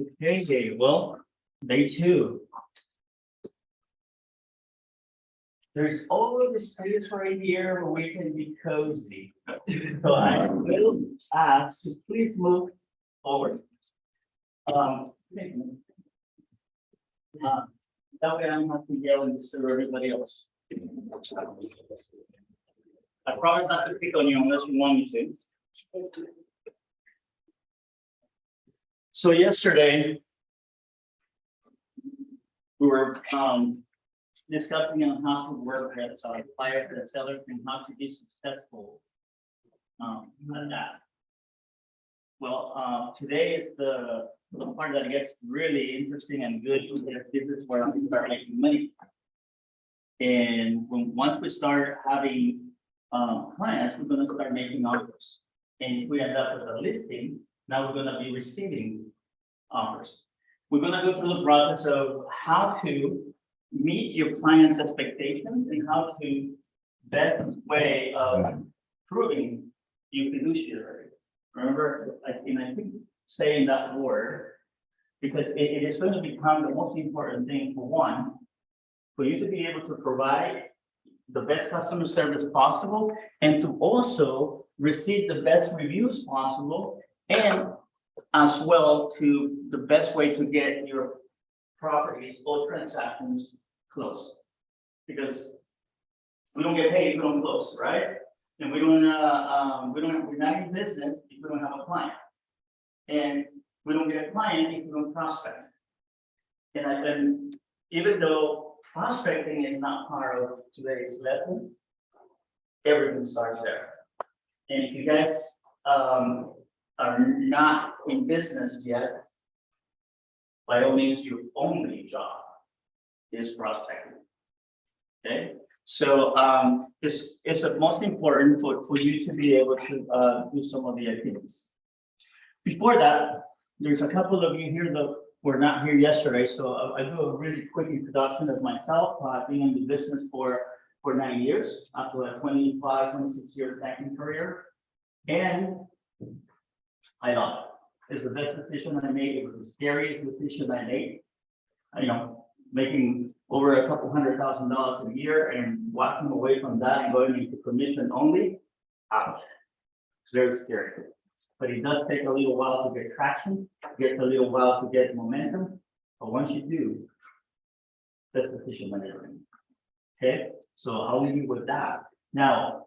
Okay, well, day two. There's always a space right here where we can be cozy. So I will ask to please move forward. Um, that way I don't have to yell and disturb everybody else. I promise not to pick on you unless you want me to. So yesterday, we were discussing on how to work with buyer and seller and how to be successful at that. Well, today is the part that gets really interesting and good. This is where I'm start making money. And once we start having clients, we're going to start making offers. And if we end up with a listing, now we're going to be receiving offers. We're going to go through the process of how to meet your client's expectations and how to best way of proving you fiduciary. Remember, I think saying that word, because it is going to become the most important thing for one, for you to be able to provide the best customer service possible and to also receive the best reviews possible, and as well to the best way to get your properties or transactions closed. Because we don't get paid if we don't close, right? And we're not in business if we don't have a client. And we don't get a client if we don't prospect. And even though prospecting is not part of today's lesson, everything starts there. And if you guys are not in business yet, by all means, your only job is prospecting. Okay, so it's the most important for you to be able to do some of the activities. Before that, there's a couple of you here that were not here yesterday, so I do a really quick introduction of myself. I've been in the business for 9 years, after a 26-year banking career, and I love it. It's the best decision I made. It was the scariest decision I made. You know, making over a couple $100,000 a year and walking away from that and going into commission only. Ouch. It's very scary. But it does take a little while to get traction, gets a little while to get momentum. But once you do, that's the decision I made. Okay, so I'll leave you with that. Now,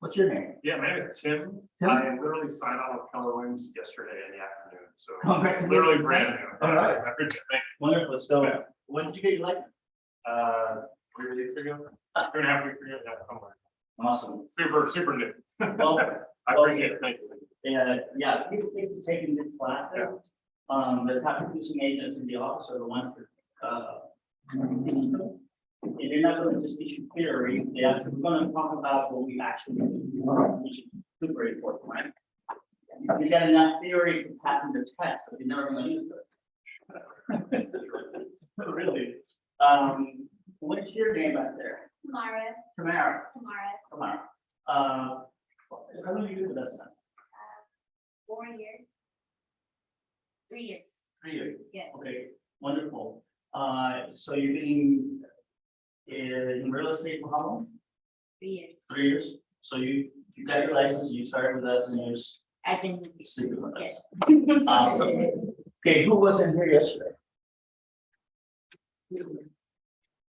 what's your name? Yeah, my name is Tim. Tim? I literally signed on with Keller Williams yesterday in the afternoon, so Congratulations. literally brand new. All right. I appreciate it. Wonderful. So, Yeah. when did you get your license? 3 weeks ago, 2.5 weeks ago, yeah, somewhere. Awesome. Super new. Well, I appreciate it, thank you. yeah, people think you're taking this class. Yeah. The top producing agents in the office are the ones that, if you're not going to just issue theory, we're going to talk about what we actually do, which is super important, right? You got enough theory to pass the test, but you're never going to use this. Really? What's your name back there? Tamara. Tamara. How long have you been with us now? 4 years. 3 years. 3 years. Yeah. Okay, wonderful. So you've been in real estate for how long? 3 years. 3 years. So you got your license, you started with us, and you're just I've been. sleeping with us. Yeah. Awesome. Okay, who wasn't here yesterday?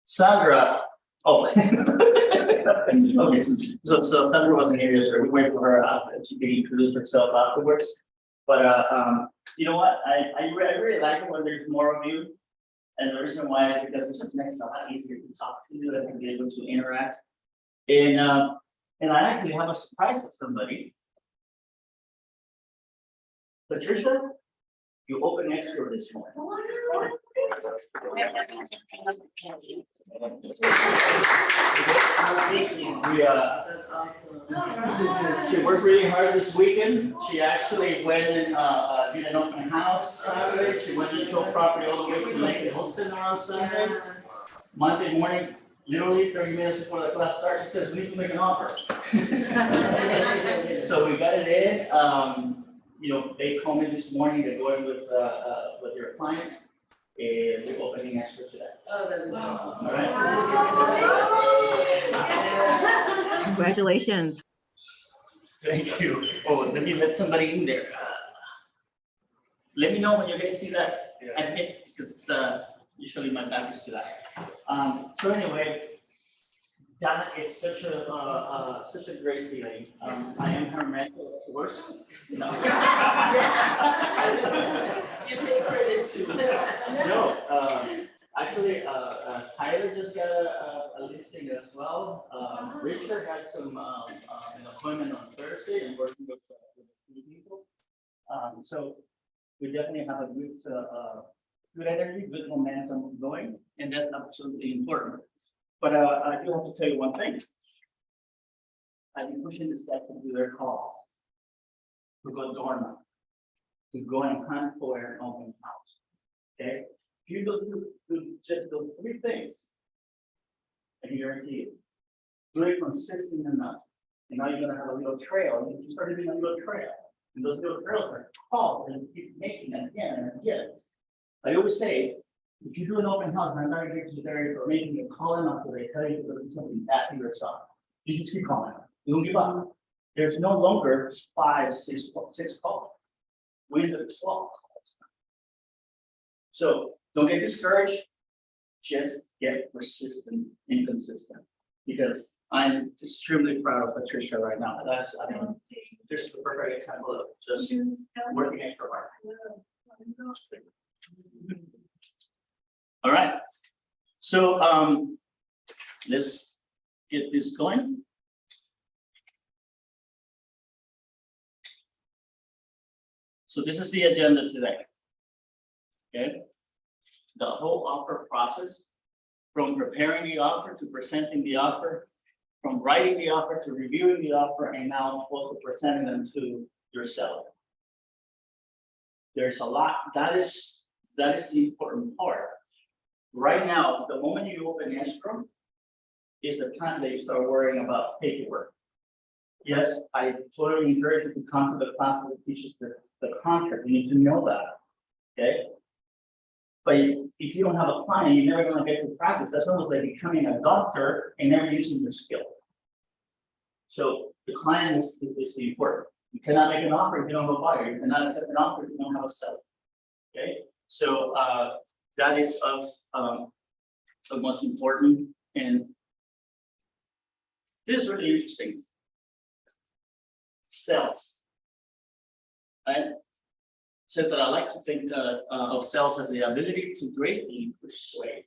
Sandra. Oh. Okay, so Sandra wasn't here yesterday. We wait for her she can introduce herself afterwards. But you know what? I really like it when there's more of you. And the reason why is because it just makes it a lot easier to talk to you and be able to interact. And I actually have a surprise for somebody. Patricia, you open next door this morning. That's awesome. She worked really hard this weekend. She actually went and did an open house Saturday. She went and showed property all the way to Lake Wilson on Sunday. Monday morning, literally 30 minutes before the class starts, she says, we need to make an offer. So we got it in. they call me this morning, they're going with your client, and we're opening escrow today. Oh, that is awesome. All right. Congratulations. Thank you. Oh, let me let somebody in there. Let me know when you guys see that admit, because usually my back is to that. So anyway, that is such a great feeling. I am her mentor, of course. No. You take credit too. No, actually, Tyler just got a listing as well. Richard has some, an appointment on Thursday and working with a few people. So we definitely have a good energy, good momentum going, and that's absolutely important. But I do have to tell you one thing. I've been pushing this guy to do their call. To go dormant. To go and hunt for an open house. Okay? If you go through just those three things, I can guarantee you, do it consistent enough. And now you're gonna have a little trail. You start doing a little trail. And those little trails are tall and you keep making them again and again. I always say, if you do an open house, and I'm not here to there or making a call enough, so they tell you to do something that to yourself. You should keep calling. You don't give up. There's no longer 5, 6 calls. We're the 12 calls. So don't get discouraged. Just get persistent and consistent. Because I'm extremely proud of Patricia right now. That's, I mean, just a perfect example of just working extra hard. All right. So let's get this going. So this is the agenda today. Okay. The whole offer process, from preparing the offer to presenting the offer, from writing the offer to reviewing the offer, and now also presenting them to your seller. There's a lot, that is the important part. Right now, the moment you open escrow is the time that you start worrying about paperwork. Yes, I totally encourage you to come to the class that teaches the contract. You need to know that. Okay. But if you don't have a client, you're never going to get to practice. That's almost like becoming a doctor and never using your skill. So the client is the important. You cannot make an offer if you don't have a buyer. You cannot accept an offer if you don't have a seller. Okay. So that is of the most important, and this is really interesting. Sales. Right? Says that I like to think of sales as the ability to greatly persuade.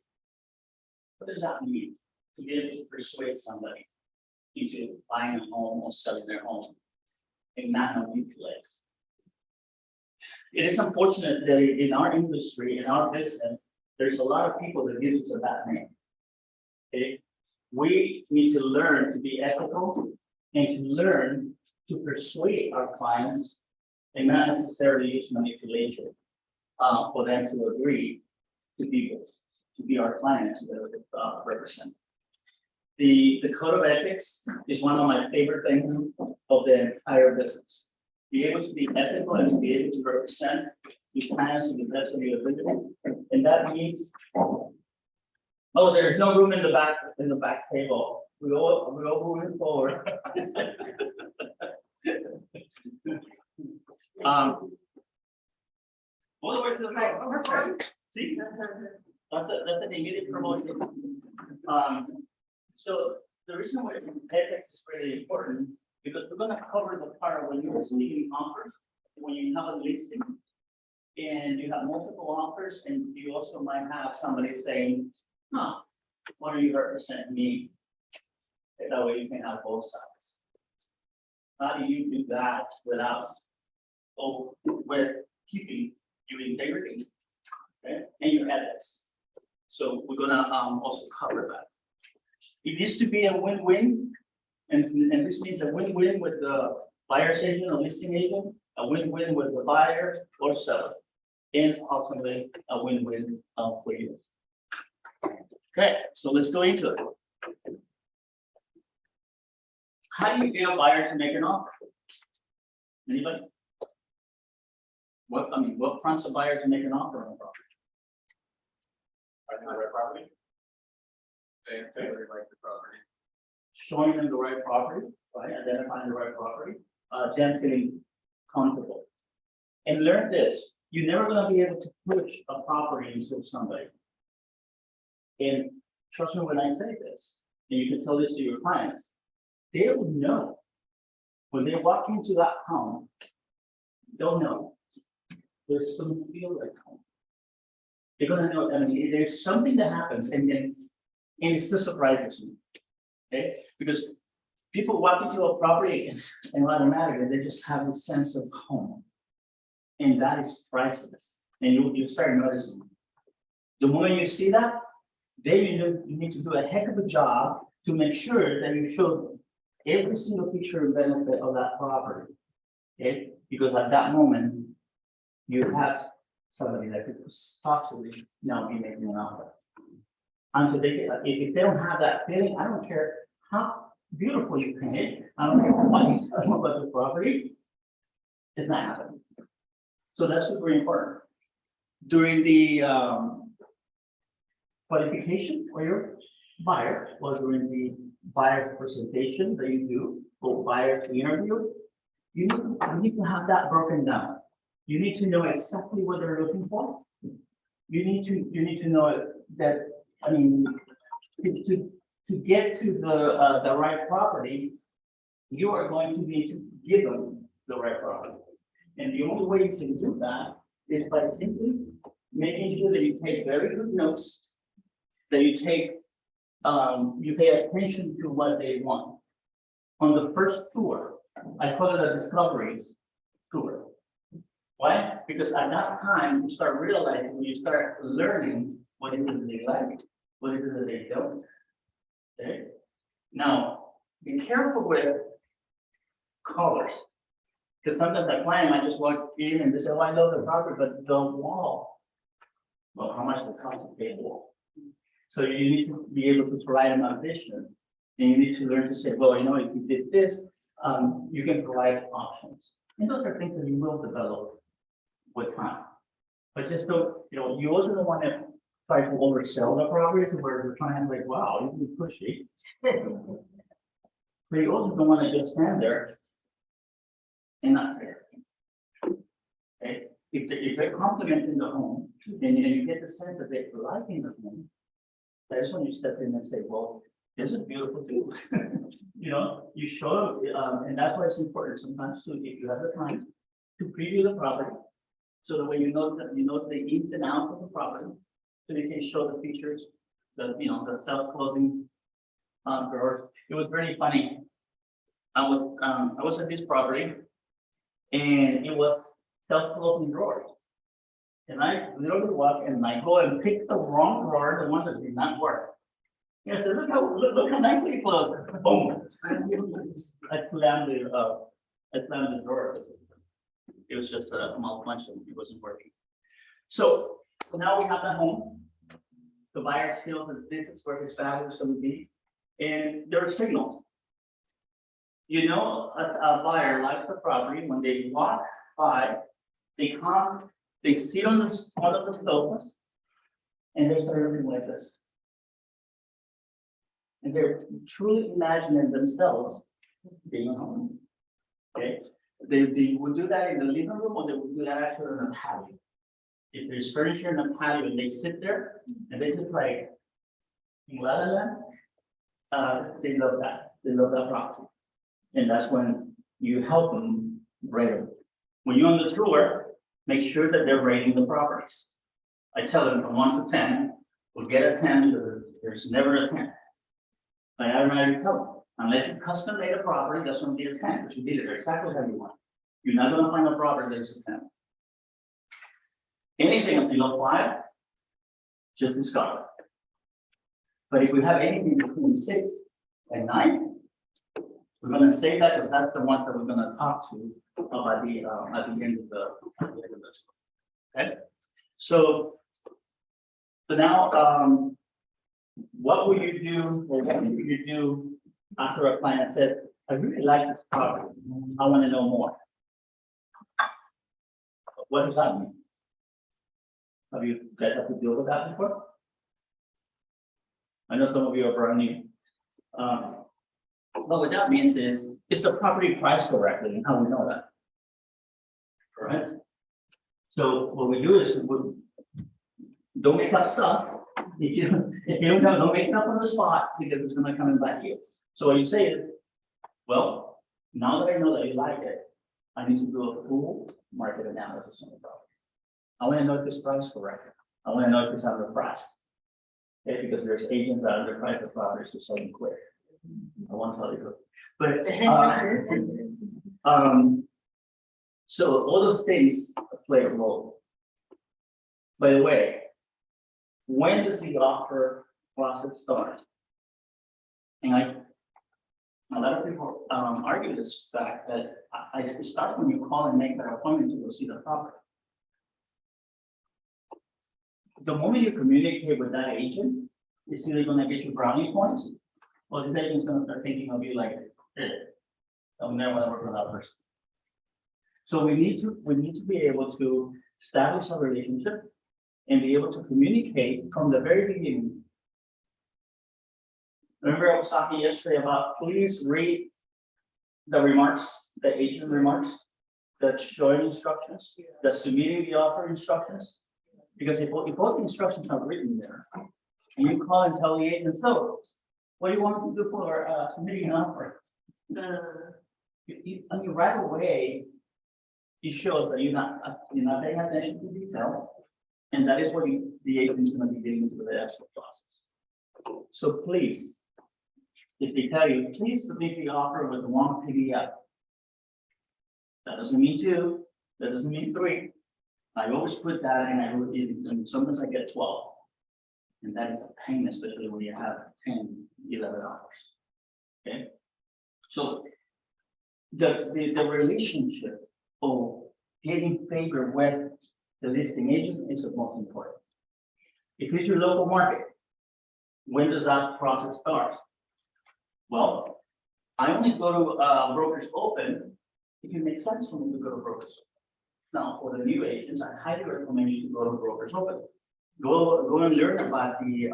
What does that mean? To be able to persuade somebody into buying a home or selling their home and not manipulate. It is unfortunate that in our industry, in our business, there's a lot of people that gives us a bad name. Okay? We need to learn to be ethical and to learn to persuade our clients and not necessarily use manipulation for them to agree to be our clients to represent. The code of ethics is one of my favorite things of the entire business. Be able to be ethical and to be able to represent your clients to the best of your ability, and that means. Oh, there's no room in the back table. We all moving forward. All the way to the back. Perfect. See, that's an immediate promotion. So the reason why ethics is really important, because we're going to cover the part when you're receiving offers, when you have a listing, and you have multiple offers, and you also might have somebody saying, "Huh, why don't you represent me?" And that way you can have both sides. How do you do that without with keeping your integrity, okay, and your ethics? So we're gonna also cover that. It needs to be a win-win, and this means a win-win with the buyer's agent or listing agent, a win-win with the buyer or seller, and ultimately a win-win for you. Okay, so let's go into it. How do you get a buyer to make an offer? Anybody? what prompts a buyer to make an offer on a property? I think the right property. They really like the property. Showing them the right property, right, identifying the right property, them feeling comfortable. And learn this, you're never gonna be able to push a property into somebody. And trust me when I say this, and you can tell this to your clients, they will know. When they walk into that home, they'll know. There's gonna feel like home. They're gonna know, I mean, there's something that happens and then, and it still surprises me. Okay, because people walk into a property and automatically they just have this sense of home. And that is priceless. And you start noticing. The moment you see that, then you need to do a heck of a job to make sure that you show every single feature and benefit of that property. Okay, because at that moment, you have somebody that could possibly now be making an offer. Until they, if they don't have that feeling, I don't care how beautiful you paint it, I don't care what you tell them about the property, it's not happening. So that's super important. During the qualification for your buyer, or during the buyer presentation that you do, or buyer interview, you need to have that broken down. You need to know exactly what they're looking for. You need to know that, I mean, to get to the right property, you are going to need to give them the right property. And the only way you can do that is by simply making sure that you take very good notes, that you take, you pay attention to what they want. On the first tour, I call it a discovery tour. Why? Because at that time, you start realizing, you start learning what it is that they like, what it is that they don't. Okay? Now, be careful with colors. Because sometimes a client might just walk in and they say, oh, I love the property, but the wall. Well, how much does it cost to paint the wall? So you need to be able to provide them a vision. And you need to learn to say, well, you know, if you did this, you can provide options. And those are things that you will develop with time. But just don't, you know, you also don't want to try to oversell the property to where the client's like, wow, you can be pushy. But you also don't want to just stand there and not say it. Okay? If they're complimenting the home and you get the sense that they're liking the home, that's when you step in and say, well, this is beautiful too. You know, you show them, and that's why it's important sometimes to, if you have the time, to preview the property. So the way you know the ins and outs of the property, so you can show the features, the self-closing drawers. It was really funny. I was at this property, and it was self-closing drawers. And I literally walk and I go and pick the wrong drawer, the one that did not work. And I said, look how nicely it closed. Boom. I slammed the drawer. It was just a malfunction. It wasn't working. So now we have the home. The buyer feels that this is where his value is going to be. And there are signals. You know, a buyer likes the property when they walk by, they come, they sit on one of the sofas, and they start looking like this. And they're truly imagining themselves being home. Okay, they would do that in the living room, or they would do that actually in a patio. If there's furniture in the patio and they sit there and they just like, la la la, they love that. They love that property. And that's when you help them rate them. When you're on the tour, make sure that they're rating the properties. I tell them from 1 to 10, we'll get a 10 because there's never a 10. I automatically tell them, unless you custom made a property, that's going to be a 10, because you did it exactly how you want. You're not going to find a property that's a 10. Anything below 5, just discard. But if we have anything between 6 and 9, we're going to say that because that's the ones that we're going to talk to at the end of this. Okay, so now, what would you do, or what would you do after a client said, "I really like this property. I want to know more." What does that mean? Have you guys had to deal with that before? I know some of you are brand new. But what that means is the property priced correctly, and how we know that? Correct? So what we do is, we don't make up stuff. If you don't make it up on the spot, because it's gonna come in back here. So what you say is, well, now that I know that you like it, I need to do a full market analysis on the property. I wanna know if this price is correct. I wanna know if it's underpriced. Okay, because there's agents that underprice the properties to sell them quick. I want to tell you. But, so all those things play a role. By the way, when does the offer process start? And a lot of people argue this fact that I start when you call and make that appointment to go see the property. The moment you communicate with that agent, it's either gonna get you brownie points, or this agent's gonna start thinking of you like, I'll never wanna work with that person. So we need to be able to establish a relationship and be able to communicate from the very beginning. Remember I was talking yesterday about, please read the remarks, the agent remarks, the showing instructions, the submitting the offer instructions. Because if both the instructions are written there, and you call and tell the agent, so, what do you want to do for submitting an offer? I mean, right away, it shows that you're not paying attention to detail, and that is what the agent is going to be getting into the actual process. So please, if they tell you, please submit the offer with one PDF. That doesn't mean 2, that doesn't mean 3. I always put that in, and sometimes I get 12. And that is a pain, especially when you have 10, 11 hours. Okay. So the relationship of getting favor with the listing agent is the most important. If it's your local market, when does that process start? Well, I only go to Brokers Open if it makes sense for me to go to Brokers. Now, for the new agents, I highly recommend you to go to Brokers Open. Go and learn about the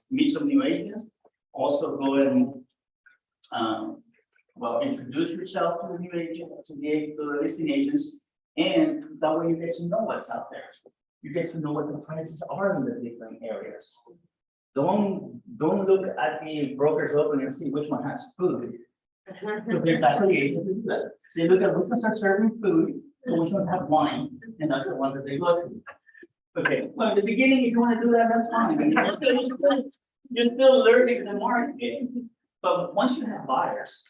meet some new agents. Also go and introduce yourself to the new agent, to the listing agents, and that way you get to know what's out there. You get to know what the prices are in the different areas. Don't look at the Brokers Open and see which one has food. So there's actually agents who do that. They look at which ones are serving food, and which ones have wine, and that's the one that they go to. Okay, well, in the beginning, if you want to do that, that's fine. I mean, you're still learning the market. But once you have buyers,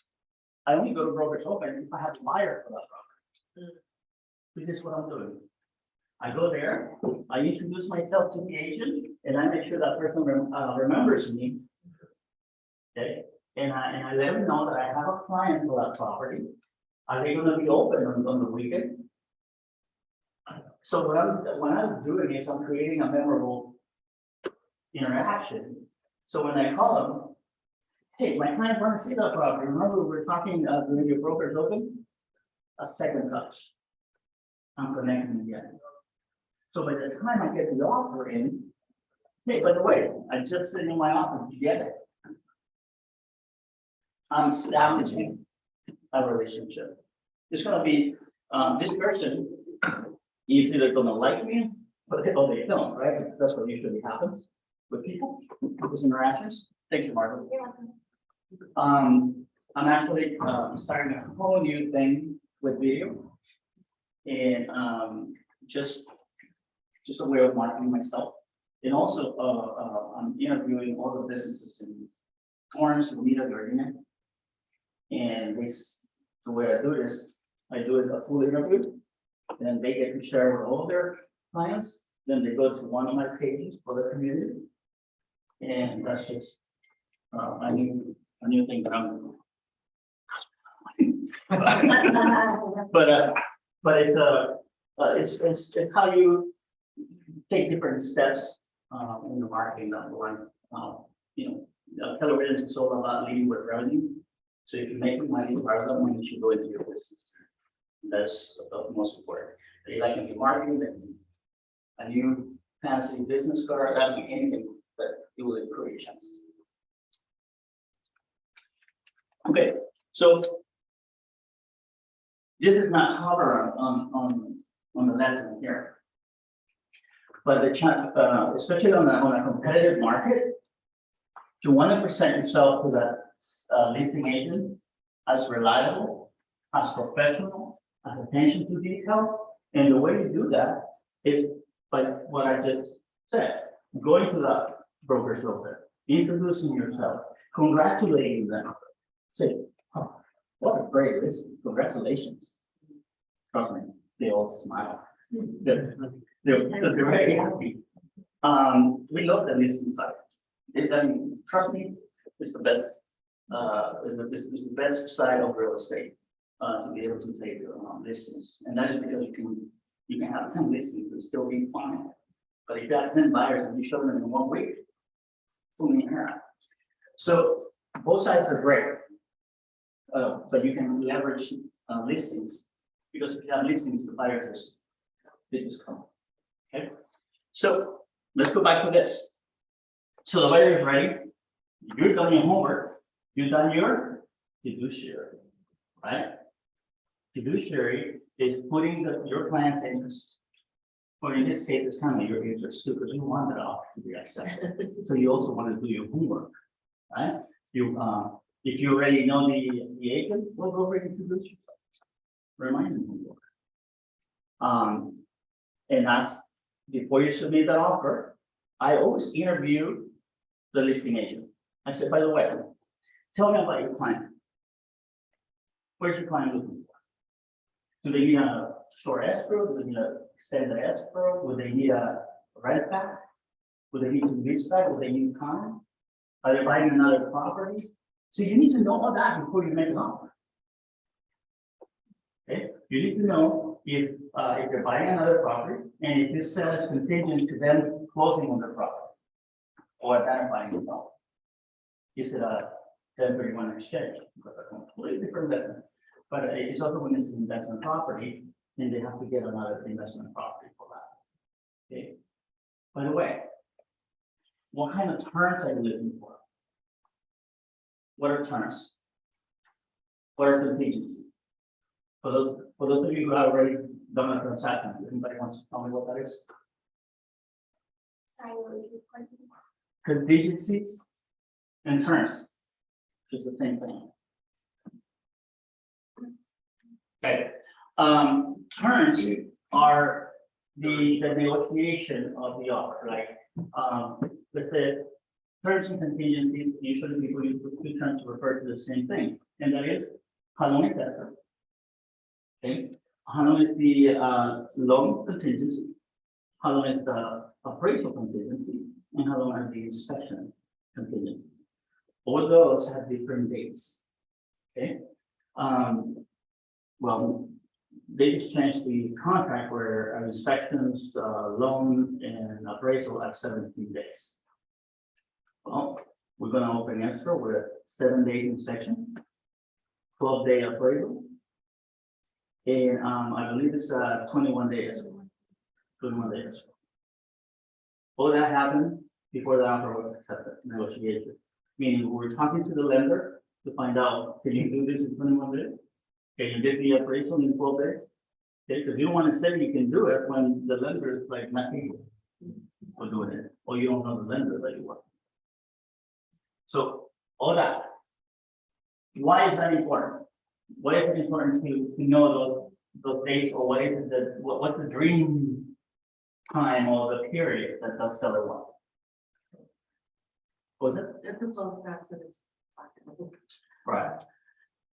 I only go to Brokers Open if I have a buyer for that property. This is what I'm doing. I go there, I introduce myself to the agent, and I make sure that person remembers me. Okay, and I let them know that I have a client for that property. Are they going to be open on the weekend? So what I'm doing is I'm creating a memorable interaction. So when I call them, hey, my client wants to see that property. Remember, we were talking during your Brokers Open? A second touch. I'm connecting again. So by the time I get the offer in, hey, by the way, I just sent in my offer. Did you get it? I'm establishing a relationship. It's going to be this person. Either they're gonna like me, or they don't, right? That's what usually happens with people, with interactions. Thank you, Margaret. I'm actually starting a whole new thing with video, and just a way of marketing myself. And also, I'm interviewing all the businesses in Torrance, Romita, Gardena, and the way I do it is I do it a full interview. Then they get to share with all their clients. Then they go to one of my pages for the community, and that's just a new thing that I'm doing. But it's how you take different steps in the marketing down the line. Television is all about leading with revenue. So if you make money, part of that money should go into your business. That's the most important. Like in the marketing, a new fancy business card, that would be anything that it will improve your chances. Okay, so this is not covered on the lesson here. But especially on a competitive market, you want to present yourself to that listing agent as reliable, as professional, as attention to detail. And the way you do that is by what I just said, going to the broker's office, introducing yourself, congratulating them. Say, oh, what a great listing, congratulations. Trust me, they all smile. They're very happy. We love the listing site. Trust me, it's the best, it's the best side of real estate, to be able to take listings. And that is because you can have 10 listings and still be fine. But if you have 10 buyers and you show them in 1 week, so both sides are great. But you can leverage listings, because if you have listings, the buyers they just come. Okay, so let's go back to this. So the buyer is ready. You've done your homework. You've done your fiduciary, right? Fiduciary is putting your client's interest, or in this case, it's kind of your interest too, because you want that offer to be accepted. So you also want to do your homework, right? If you already know the agent, well, go over to fiduciary. Remind them who you are. And ask, before you submit that offer, I always interview the listing agent. I said, by the way, tell me about your client. Where's your client looking for? Do they need a short escrow? Do they need an extended escrow? Would they need a rent back? Would they need to lease back? Would they need time? Are they buying another property? So you need to know all that before you make an offer. Okay, you need to know if they're buying another property, and if this sale is contingent to them closing on the property or identifying the property. Is it a 1031 exchange? Because a completely different lesson. But it's also when it's an investment property, and they have to get another investment property for that. Okay. By the way, what kind of terms are you looking for? What are terms? What are contingencies? For those of you who have already done a transaction, anybody wants to tell me what that is? Sorry, what was your question? Contingencies and terms, which is the same thing. Okay, terms are the negotiation of the offer, like with the terms and contingencies. Usually people use two terms to refer to the same thing, and that is how long is that term? Okay, how long is the loan contingency? How long is the appraisal contingency? And how long are the inspection contingencies? All those have different dates. Okay. Well, they just changed the contract where inspections, loan, and appraisal have 17 days. Well, we're going to open escrow with 7 days inspection, 12-day appraisal. And I believe it's 21 days. 21 days. All that happened before the offer was accepted, negotiated. Meaning we're talking to the lender to find out, can you do this in 21 days? Can you get the appraisal in 12 days? Okay, because you don't want to say you can do it when the lender is like not able to do it, or you don't know the lender that you want. So all that. Why is that important? Why is it important to know those dates, or what is it what's the dream time or the period that the seller wants? Was it? The proposed taxes. Right.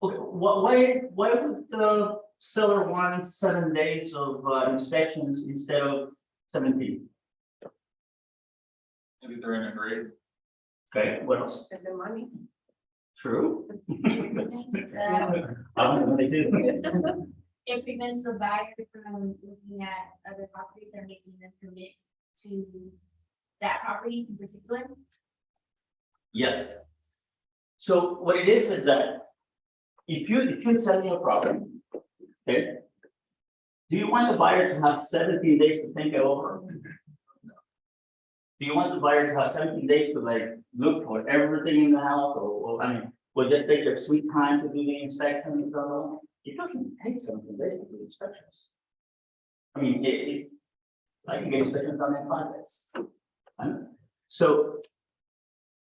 Okay, why would the seller want 7 days of inspections instead of 17? Maybe they're in a grade. Okay, what else? And the money. True. It They do. prevents the buyer from looking at other properties or making them commit to that property in particular. Yes. So what it is that if you're selling a property, okay, Do you want the buyer to have 17 days to think it over? Do you want the buyer to have 17 days to like look for everything in the house or I mean, will just take their sweet time to do the inspection and stuff? It doesn't take 17 days to do inspections. I mean, I can get inspections done in 5 days. Right? So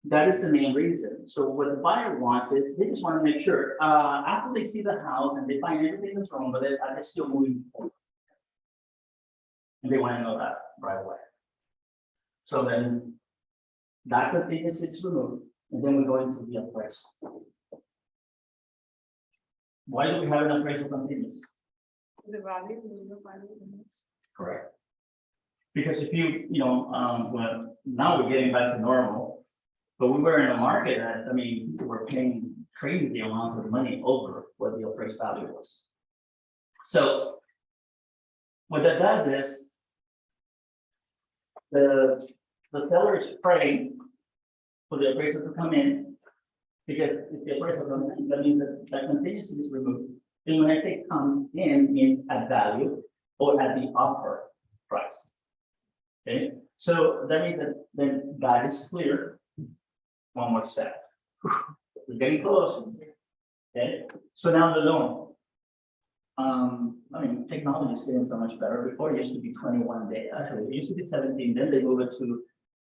that is the main reason. So what the buyer wants is, they just want to make sure, after they see the house and they find everything that's wrong with it, are they still moving forward? And they want to know that right away. So then that contingency is removed, and then we go into the appraisal. Why do we have an appraisal contingency? The value, the value. Correct. Because if well, now we're getting back to normal, but we were in a market that, I mean, people were paying crazy amounts of money over what the appraised value was. So what that does is the seller is praying for the appraiser to come in, because if the appraiser comes in, that means that contingency is removed. And when I say come in, means at value or at the offer price. Okay, so that means that then that is clear. One more step. We're getting close. Okay, so now the loan. I mean, technology is getting so much better. Before it used to be 21 days. Actually, it used to be 17. Then they moved it to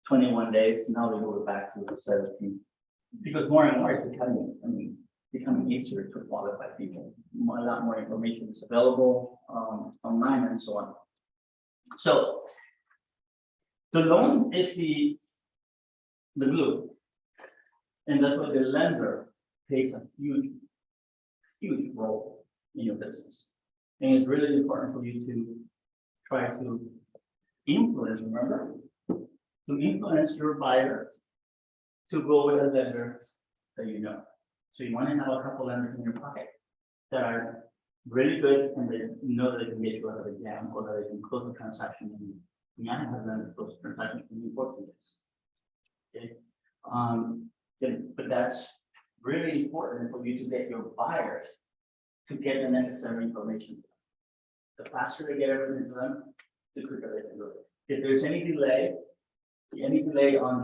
21 days. Now they move it back to 17. Because more and more it's becoming easier to qualify people. A lot more information is available online and so on. So the loan is the glue, and that's why the lender plays a huge role in your business. And it's really important for you to try to influence, remember, to influence your buyer to go with a lender that you know. So you want to have a couple lenders in your pocket that are really good and they know that they can get you out of a jam or that they can close the transaction. And you might have them close the transaction in 14 days. Okay. But that's really important for you to get your buyers to get the necessary information. The faster they get everything to them, the quicker they can do it. If there's any delay on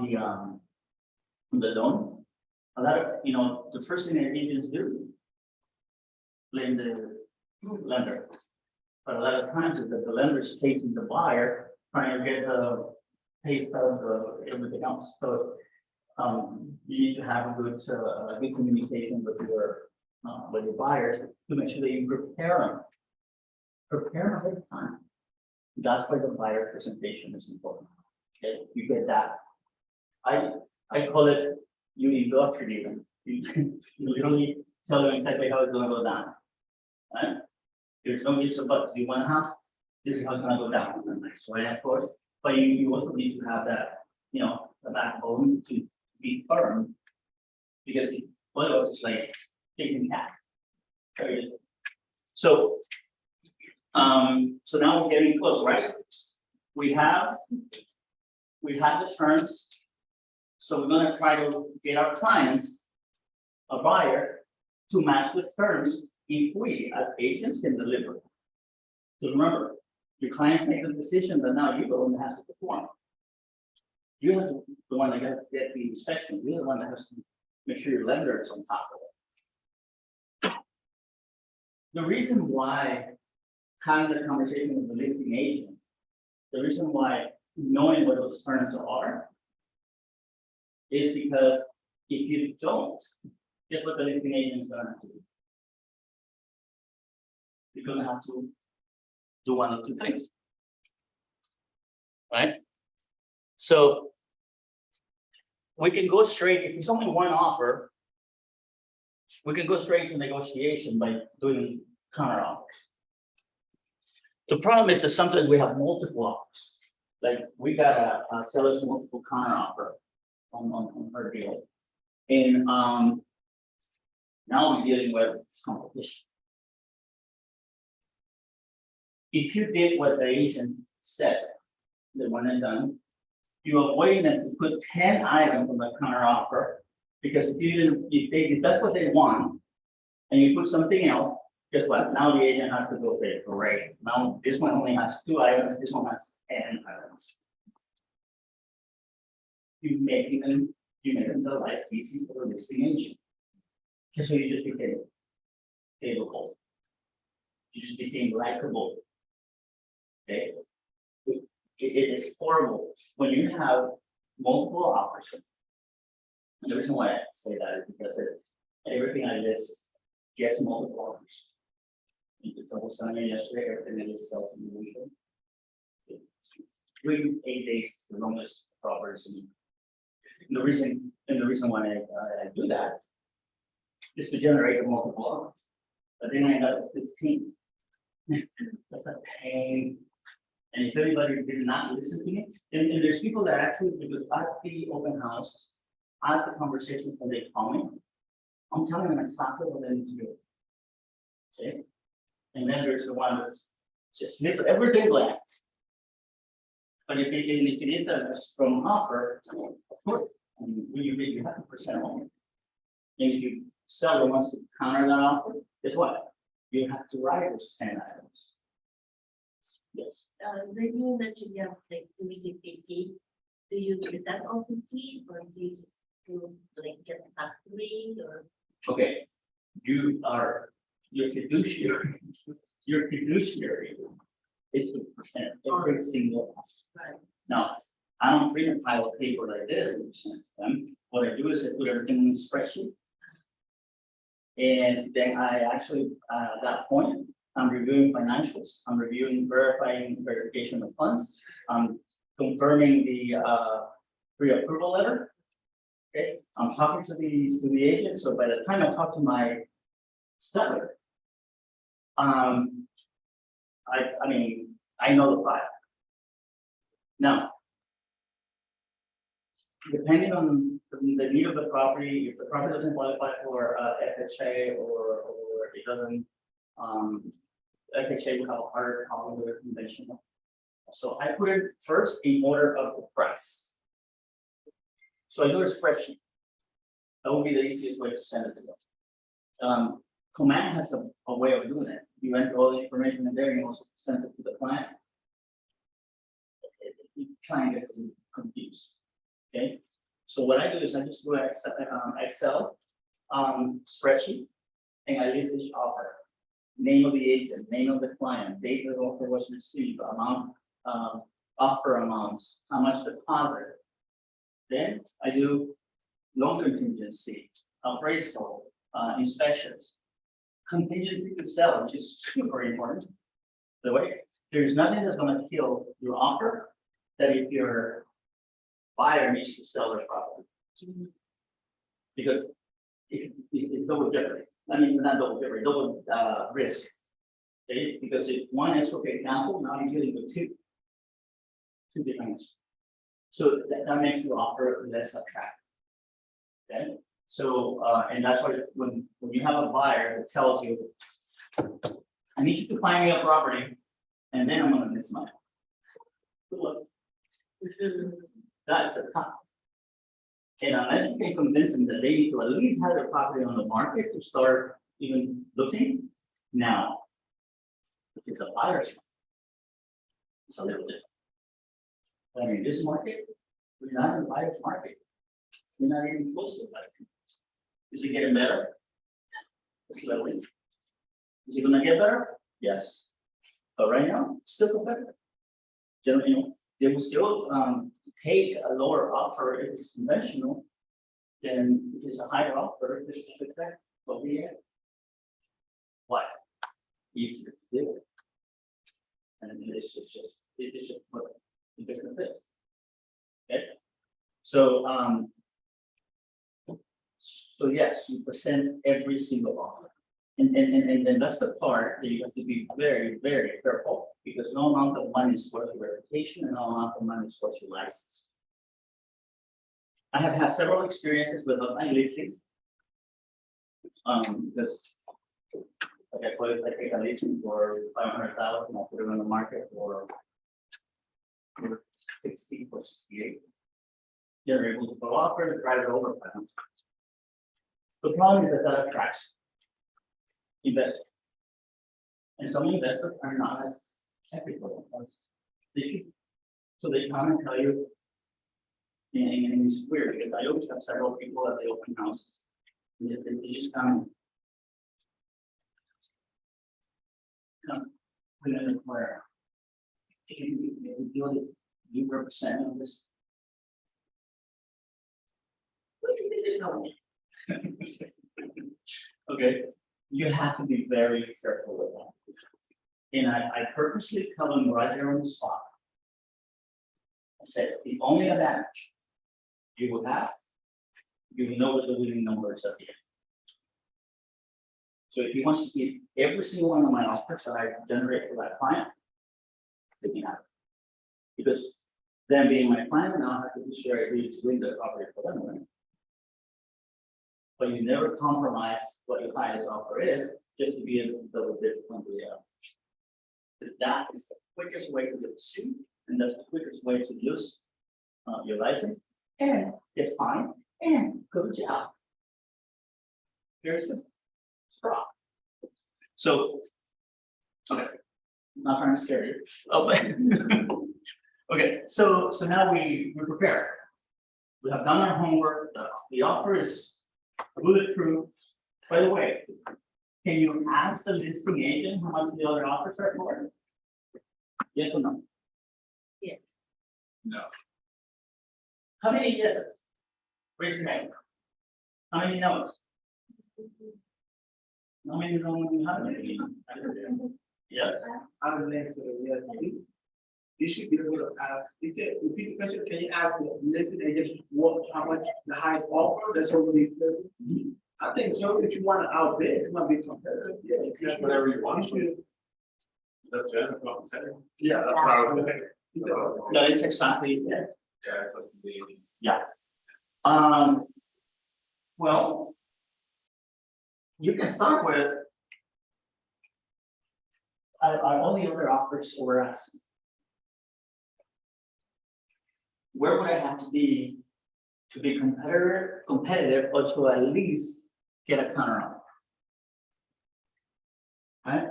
the loan, a lot of, the first thing that agents do, blame the lender. But a lot of times is that the lender is chasing the buyer, trying to get the pay stub of everything else. So you need to have a good communication with your buyers to make sure that you prepare ahead of time. That's why the buyer presentation is important. Okay, you get that. I call it, you indoctrinate them. You literally tell them exactly how it's going to go down. Right? There's no use of buts. You want a house, this is how it's going to go down. Nice, right? Of course, but you also need to have that, the backbone to be firm, because otherwise it's like taking cat. So, so now we're getting close, right? We have the terms. So we're going to try to get our clients, a buyer, to match the terms if we as agents can deliver. Because remember, your clients make the decision, but now you're the one that has to perform. You have to the one that has to get the inspection. You're the one that has to make sure your lender is on top of it. The reason why having the conversation with the listing agent, the reason why knowing what those terms are, is because if you don't, guess what the listing agent is going to have to do? You're going to have to do one of two things, right? So we can go straight, if there's only one offer, we can go straight to negotiation by doing counter offers. The problem is that sometimes we have multiple offers. Like we got a seller's multiple counter offer on her deal. And now we're dealing with competition. If you did what the agent said, the one and done, you're avoiding them to put 10 items on the counter offer, because if that's what they want, and you put something else, Guess what? Now the agent has to go pay, great. Now this one only has 2 items, this one has 10 items. You make them the life easy for the listing agent. Just so you just became favorable. You just became likable. Okay? It is horrible when you have multiple offers. And the reason why I say that is because everything I list gets multiple offers. It's almost Sunday yesterday, everything that is sells in the weekend. 3 to 8 days, the longest properties. And the reason why I do that is to generate a multiple offers. But then I end up with 15. That's a pain. And if anybody did not listen to me, and there's people that actually, because at the open house, at the conversation when they call me, I'm telling them exactly what they need to do. Okay? And then there's the one that's just needs everything blank. But if it is a strong offer, of course, I mean, you have to present on it. And if you seller wants to counter that offer, guess what? You have to write those 10 items. Yes. When you mentioned you have like to receive 50, do you present all 50 or do you do like get a factory or? Okay, you are your fiduciary. Your fiduciary is to present every single. Right. Now, I don't print a pile of paper like this and present them. What I do is I put everything in a spreadsheet. And then I actually, at that point, I'm reviewing financials, I'm reviewing verification of funds, I'm confirming the pre-approval letter. Okay, I'm talking to the agent, so by the time I talk to my seller, I mean, I know the file. Now, depending on the need of the property, if the property doesn't qualify for FHA or it doesn't, FHA would have a harder problem with conventional. So I put it first in order of the price. So I do a spreadsheet. That would be the easiest way to send it to them. Command has a way of doing it. You enter all the information in there and you also send it to the client. The client gets confused. Okay. So what I do is I just do Excel spreadsheet and I list each offer. Name of the agent, name of the client, date the offer was received, amount, offer amounts, how much deposit. Then I do loan contingency, appraisal, inspections, contingency to sell, which is super important. The way there's nothing that's going to kill your offer that if your buyer needs to sell their property. Because it's double jeopardy. I mean, not double jeopardy, double risk. Okay? Because if one is okay cancel, now you're dealing with two different. So that makes your offer less attractive. Okay, so and that's why when you have a buyer that tells you, I need you to find me a property, and then I'm gonna miss my. Good luck. That's a tough. And unless you can convince them that they need to at least have their property on the market to start even looking, now, if it's a buyer's market, it's a little different. But in this market, we're not in a buyer's market. We're not even close to that. Is it getting better? Slowly. Is it gonna get better? Yes. But right now, still competitive. Generally, you know, they will still take a lower offer if it's conventional than if it's a higher offer if it's effective. But we have what? Easier to do. And it's just what the different things. Okay. So so yes, you present every single offer. And then that's the part that you have to be very, very careful because no amount of money is worth your reputation and no amount of money is worth your license. I have had several experiences with online listings. Because like I take a listing for 500,000, I'll put it on the market for 60 or 68. They're able to go offer, drive it over 500. The problem is that attracts investors. And some investors are not as technical as they should. So they come and tell you. And it's weird because I always have several people at the open houses. And they just come. Put in where. You represent of this. What do you think they tell me? Okay, you have to be very careful with that. And I purposely tell them right there on the spot. I said, the only advantage you will have, you will know what the winning numbers at the end. So if he wants to keep every single one of my offers that I generate for that client, they can have it. Because them being my client, now I have to be sure I agree to win the property for them. Right? But you never compromise what your highest offer is, just to be able to double dip on the that is the quickest way to get sued, and that's the quickest way to lose your license and get fined and go to jail. Very simple. Straw. So, okay, I'm not trying to scare you. Oh, but okay, so now we prepare. We have done our homework. The offer is bulletproof. By the way, can you ask the listing agent how much the other offers are for? Yes or no? Yes. No. How many yes? Raise your hand. How many no's? How many no? How many? Yes. I would like to, yeah, you should be able to ask, repeat the question, can you ask the listed agent how much the highest offer, that's already. I think so, if you want to outbid, it might be competitive, yeah. That's whatever you want. should. That's Jen, what I'm saying. Yeah. That's what I was thinking. That is exactly it. Yeah, it's like the. Well. You can start with. Are all the other offers we're asking? Where would I have to be competitive, or to at least get a counter offer? Right?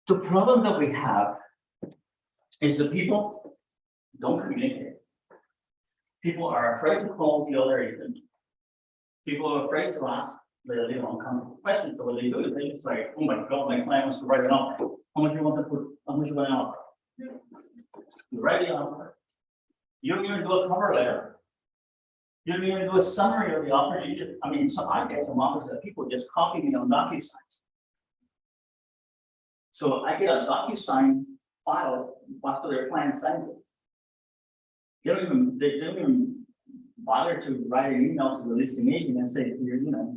The problem that we have is the people don't communicate. People are afraid to call the other agent. People are afraid to ask the uncomfortable questions. So what they do is they just like, oh my God, my client wants to write an offer. How much you want to put? How much you want to offer? You write the offer. You don't even do a cover letter. You don't even do a summary of the offer. You just, I mean, so I get some offers that people just copy me on DocuSigns. So I get a DocuSign file after their client signs it. They don't even bother to write an email to the listing agent and say,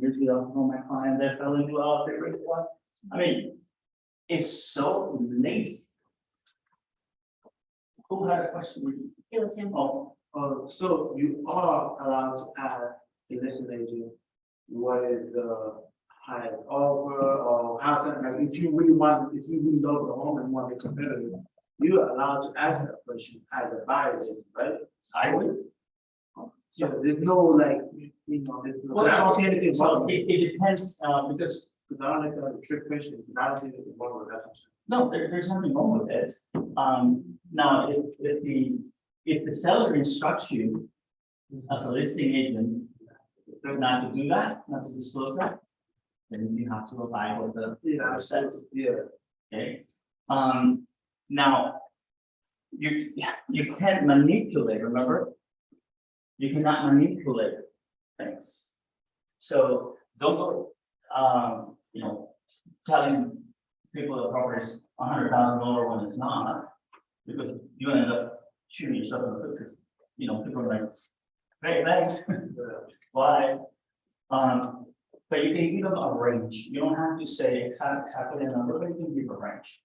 here's the offer from my client that fell into our favorite one. I mean, it's so lazy. Who had a question? It was him. Oh, So you are allowed to ask the listed agent, what is the highest offer, or how can, like, if you really love the home and want to be competitive, you are allowed to ask that question as a buyer, right? I would. So there's no like, there's no. Well, I don't see anything So wrong with it. it depends, because Because I don't like a trick question, because I don't see anything wrong with that. no, there's nothing wrong with it. Now, if the seller instructs you as a listing agent not to do that, not to disclose that, then you have to abide with the Yeah, process. yeah. Okay, now, you can't manipulate, remember? You cannot manipulate things. So don't go, telling people the property is $100,000 when it's not, because you end up shooting yourself in the foot, because, people are like, hey, thanks, why? But you can give them a range. You don't have to say exactly the number, but you can give a range.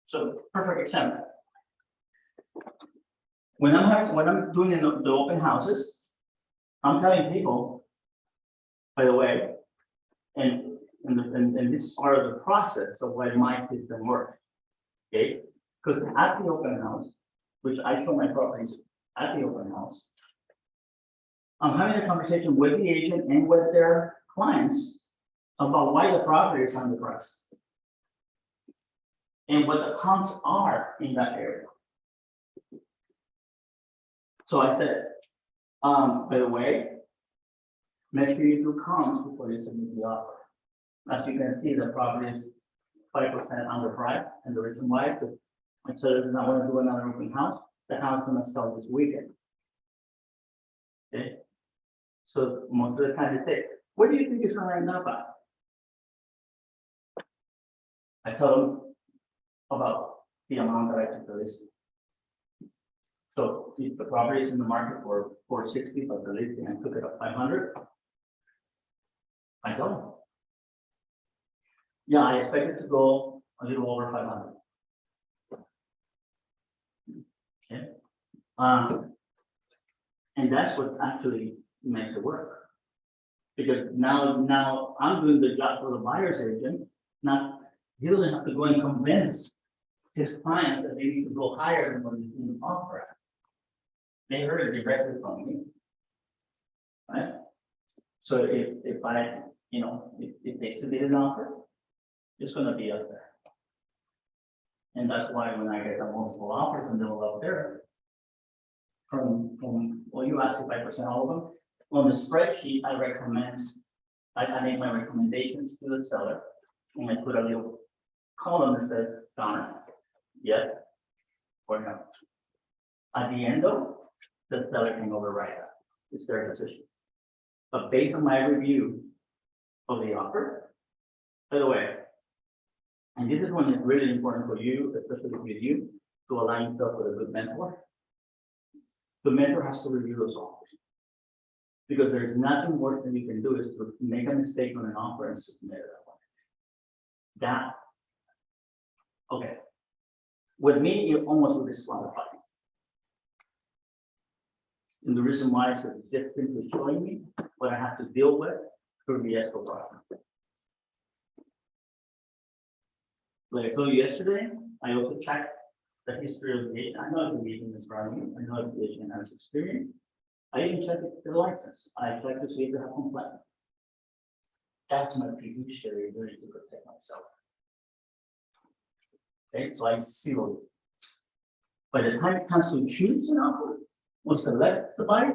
So, perfect example. When I'm doing the open houses, I'm telling people, by the way, and this is part of the process of why my system works. Okay, because at the open house, which I show my properties at the open house, I'm having a conversation with the agent and with their clients about why the property is underpriced. And what the comps are in that area. So I said, by the way, make sure you do comps before you submit the offer. As you can see, the property is 5% underpriced, and the reason why, because my seller does not want to do another open house, the house is gonna sell this weekend. Okay? So most of the time they say, what do you think it's gonna end up at? I tell them about the amount that I took the listing. So if the property is in the market for 460, but the listing I took it at 500. I tell them. Yeah, I expect it to go a little over 500. Okay. And that's what actually makes it work. Because now I'm doing the job for the buyer's agent. Now, he doesn't have to go and convince his clients that they need to go higher than what he's in the offer. They heard it directly from me. Right? So if I, if they submit an offer, it's gonna be up there. And that's why when I get the multiple offers and they're up there. Well, you asked if I present all of them. On the spreadsheet, I make my recommendations to the seller. And I put a little column that says, Donna, yes or no. At the end though, the seller can override that. It's their decision. But based on my review of the offer, by the way, and this is when it's really important for you, especially with you, to align yourself with a good mentor. The mentor has to review those offers. Because there's nothing worse than you can do is to make a mistake on an offer and submit it that way. Okay. With me, you almost would disqualify. And the reason why is that it's just simply showing me what I have to deal with through the escrow process. Like I told you yesterday, I also checked the history of the agent. I know if the agent is running, I know if the agent has experience. I even checked the license. I checked to see if they have complaints. That's my fiduciary duty to protect myself. Okay, so I seal it. By the time it comes to choose an offer, or select the buyer.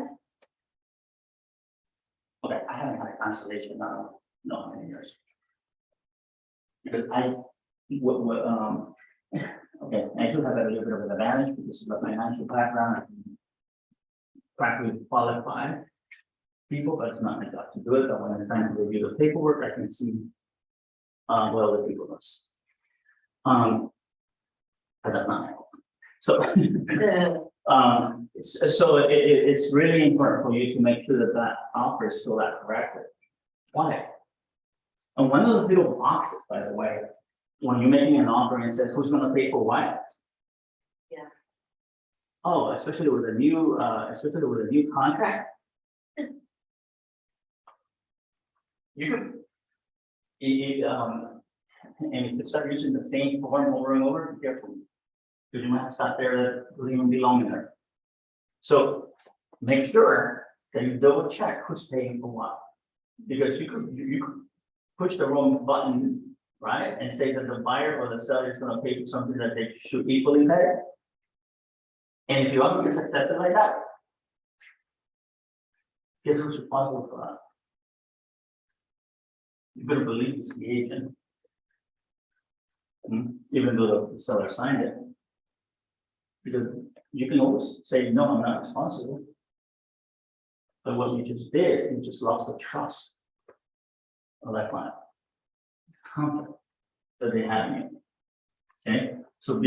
Okay, I haven't had a cancellation now, no, many years. Because okay, I do have a little bit of an advantage because of my financial background. I can practically qualify people, but it's not my job to do it. But when I'm trying to review the paperwork, I can see what other people does. But that's not my fault. So, so it's really important for you to make sure that that offer is filled out correctly. Why? And one of those little boxes, by the way, when you're making an offer and it says who's going to pay for what? Yeah. Oh, especially with a new contract. You could, and if you start using the same form over and over, be careful. Because you might have stuff there that doesn't even belong in there. So make sure that you double check who's paying for what. Because you could push the wrong button, right? And say that the buyer or the seller is going to pay for something that they should equally pay. And if your offer gets accepted like that, guess who's responsible for that? You better believe it's the agent. Even though the seller signed it. Because you can always say, no, I'm not responsible. But what you just did, you just lost the trust of that client. Confidence that they have in you. Okay, so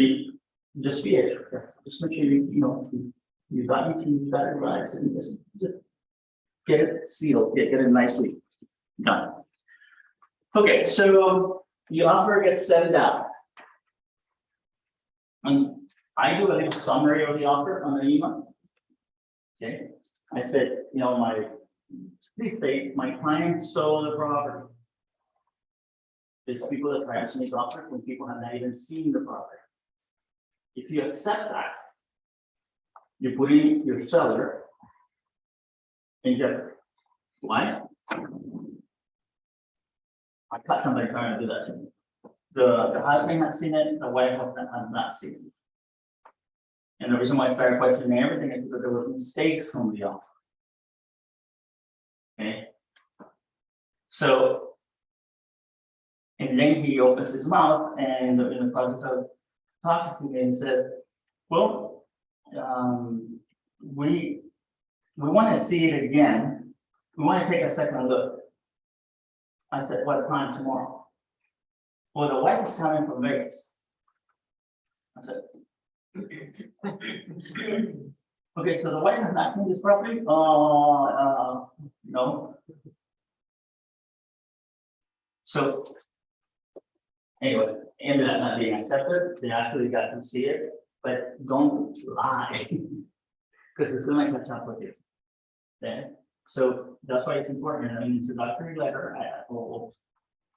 just be extra careful. Just make sure you got your team, you got it right, and just get it sealed, get it nicely done. Okay, so the offer gets sent out. And I do a little summary of the offer on the email. Okay, I said, please state my client sold the property. There's people that try to make offers when people have not even seen the property. If you accept that, you're putting your seller in jeopardy. Why? I caught somebody trying to do that to me. The husband has seen it, the wife has not seen it. And the reason why I started questioning everything is because there were mistakes from the offer. Okay. So. And then he opens his mouth and in the process of talking to me and says, well, we want to see it again. We want to take a second look. I said, what time tomorrow? Well, the wife is coming from Vegas. I said, okay, so the wife has not seen this property? No. So anyway, ended up not being accepted. They actually got to see it, but don't lie. Because it's gonna catch up with you. Okay, so that's why it's important. In an introductory letter, I will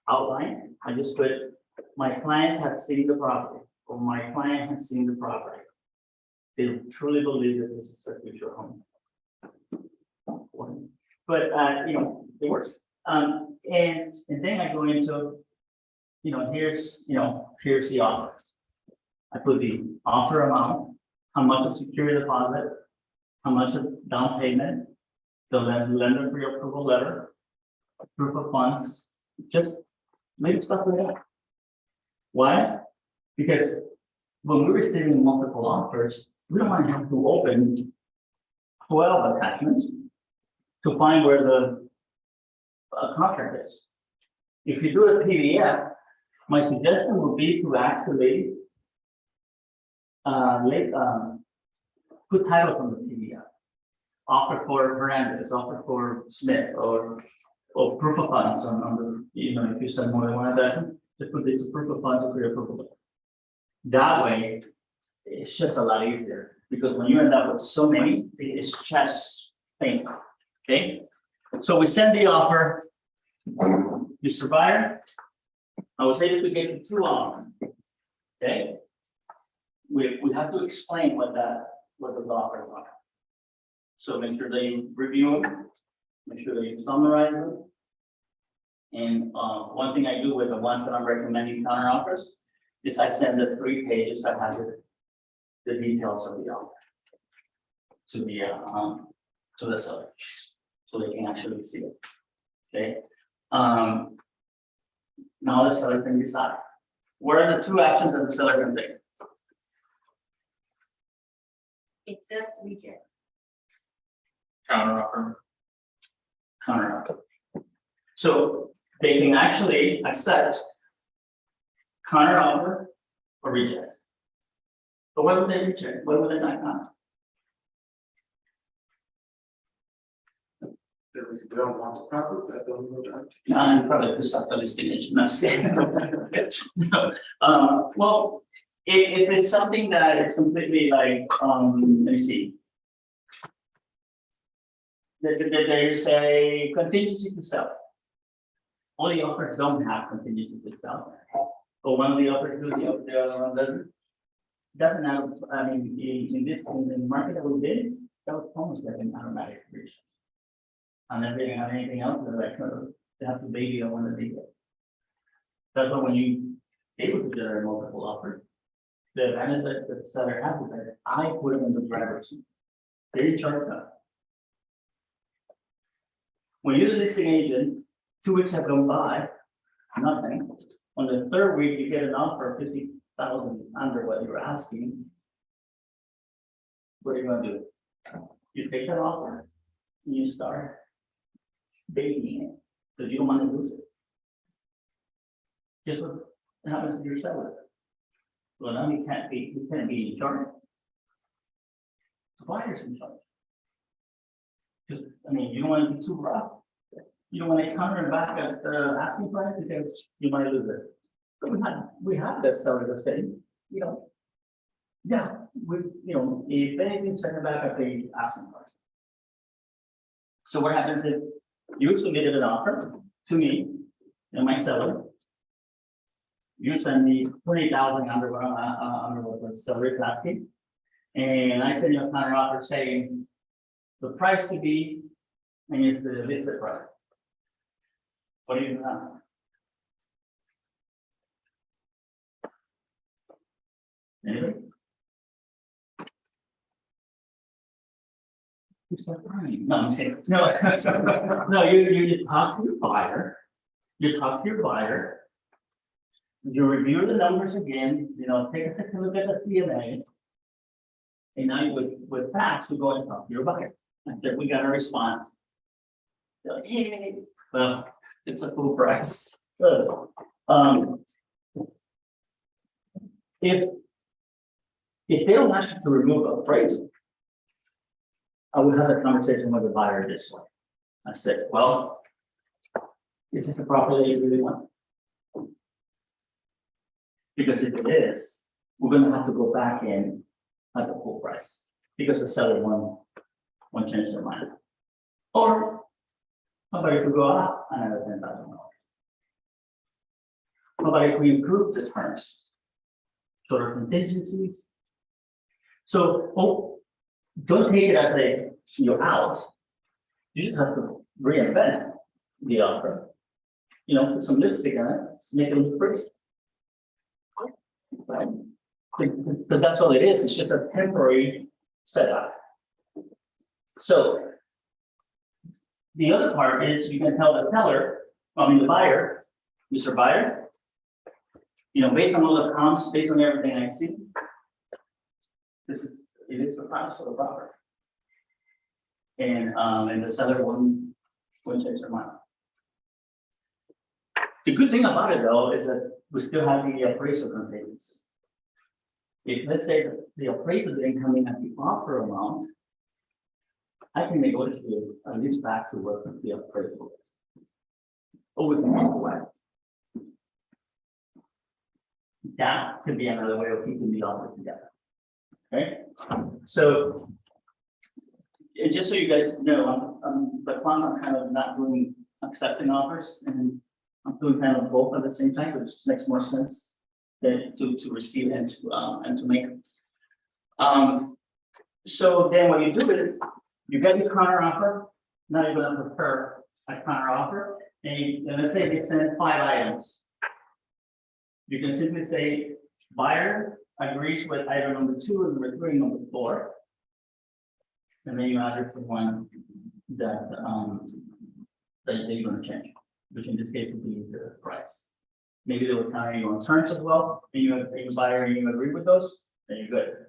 outline. I just put, my clients have seen the property, or my client has seen the property. They truly believe that this is a future home. But you know, it works. And then I go into, you know, here's the offer. I put the offer amount, how much of security deposit, how much of down payment, the lender pre-approval letter, proof of funds, just make stuff like that. Why? Because when we're receiving multiple offers, we don't want to have to open 12 attachments to find where the contract is. If you do a PDF, my suggestion would be to actually put title from the PDF. Offer for Hernandez, offer for Smith, or proof of funds on the, you know, if you send more than one attachment, just put this proof of funds or pre-approval. That way, it's just a lot easier, because when you end up with so many, it's just painful. Okay, so we send the offer. Mr. Buyer, I was able to get you 2 offers. Okay, we have to explain what those offers are. So make sure that you review them, make sure that you summarize them. And one thing I do with the ones that I'm recommending counter offers is I send the 3 pages that have the details of the offer to the seller, so they can actually see it. Okay. Now the seller can decide. What are the 2 actions that the seller can take? Except reject. Counter offer. Counter offer. So they can actually accept counter offer or reject. But what would they reject? What would they not counter? They don't want the property, that don't know that. I'm probably just start the listing agent, not saying. No. Well, if it's something that is completely like, let me see. There's a contingency to sell. All the offers don't have contingency to sell. But one of the offers do, the other one doesn't. Doesn't have, I mean, in the market that we did, that was almost like an automatic creation. Unless they didn't have anything else, they're like, they have to baby on one of the. That's why when you able to generate multiple offers, the advantage that the seller has is that I put them in the driver's seat. They charge that. When you're the listing agent, 2 weeks have gone by, nothing. On the 3rd week, you get an offer of 50,000 under what you're asking. What are you gonna do? You take that offer, and you start babying it, because you don't want to lose it. Guess what happens to your seller? Well, now you can't be in charge. The buyer's in charge. Because, I mean, you don't want to be too rough. You don't want to counter back at the asking price because you might lose it. But we have that seller that say, you know, yeah, if anything, send it back at the asking price. So what happens if you submitted an offer to me and my seller? You send me 20,000 under what the seller is asking, and I send you a counter offer saying the price to be and is the listed price. What do you do now? Anybody? No, I'm saying, no, no, you talk to your buyer. You talk to your buyer. You review the numbers again, take a second look at the CMA. And now with facts, we go and talk to your buyer. And then we got a response. They're like, hey, well, it's a full price. Good. If they don't ask you to remove appraisal, I would have a conversation with the buyer this way. I said, well, is this a property you really want? Because if it is, we're gonna have to go back in at the full price, because the seller won't change their mind. Or, how about if we go up another $10,000? How about if we improve the terms? Shorter contingencies? So, don't take it as you're out. You just have to reinvent the offer. Put some lipstick on it, make it look pretty. Right? Because that's all it is, it's just a temporary setup. So, the other part is you can tell the the buyer, Mr. Buyer, based on all the comps, based on everything I see, it is the price for the property. And the seller won't change their mind. The good thing about it though is that we still have the appraisal contingency. If let's say that the appraisal didn't come in at the offer amount, I can negotiate at least back to what the appraisal is. Or we can walk away. That could be another way of keeping the offer together. Okay, so and just so you guys know, the class I'm kind of not doing accepting offers, and I'm doing kind of both at the same time, which just makes more sense than to receive and to make. So then what you do is you get your counter offer. Now you're going to prepare a counter offer, and let's say they send 5 items. You can simply say buyer agrees with item number 2 and number 3 and number 4. And then you add it for one that you're going to change, which in this case would be the price. Maybe they will counter you on terms as well, and you have a buyer and you agree with those, then you're good.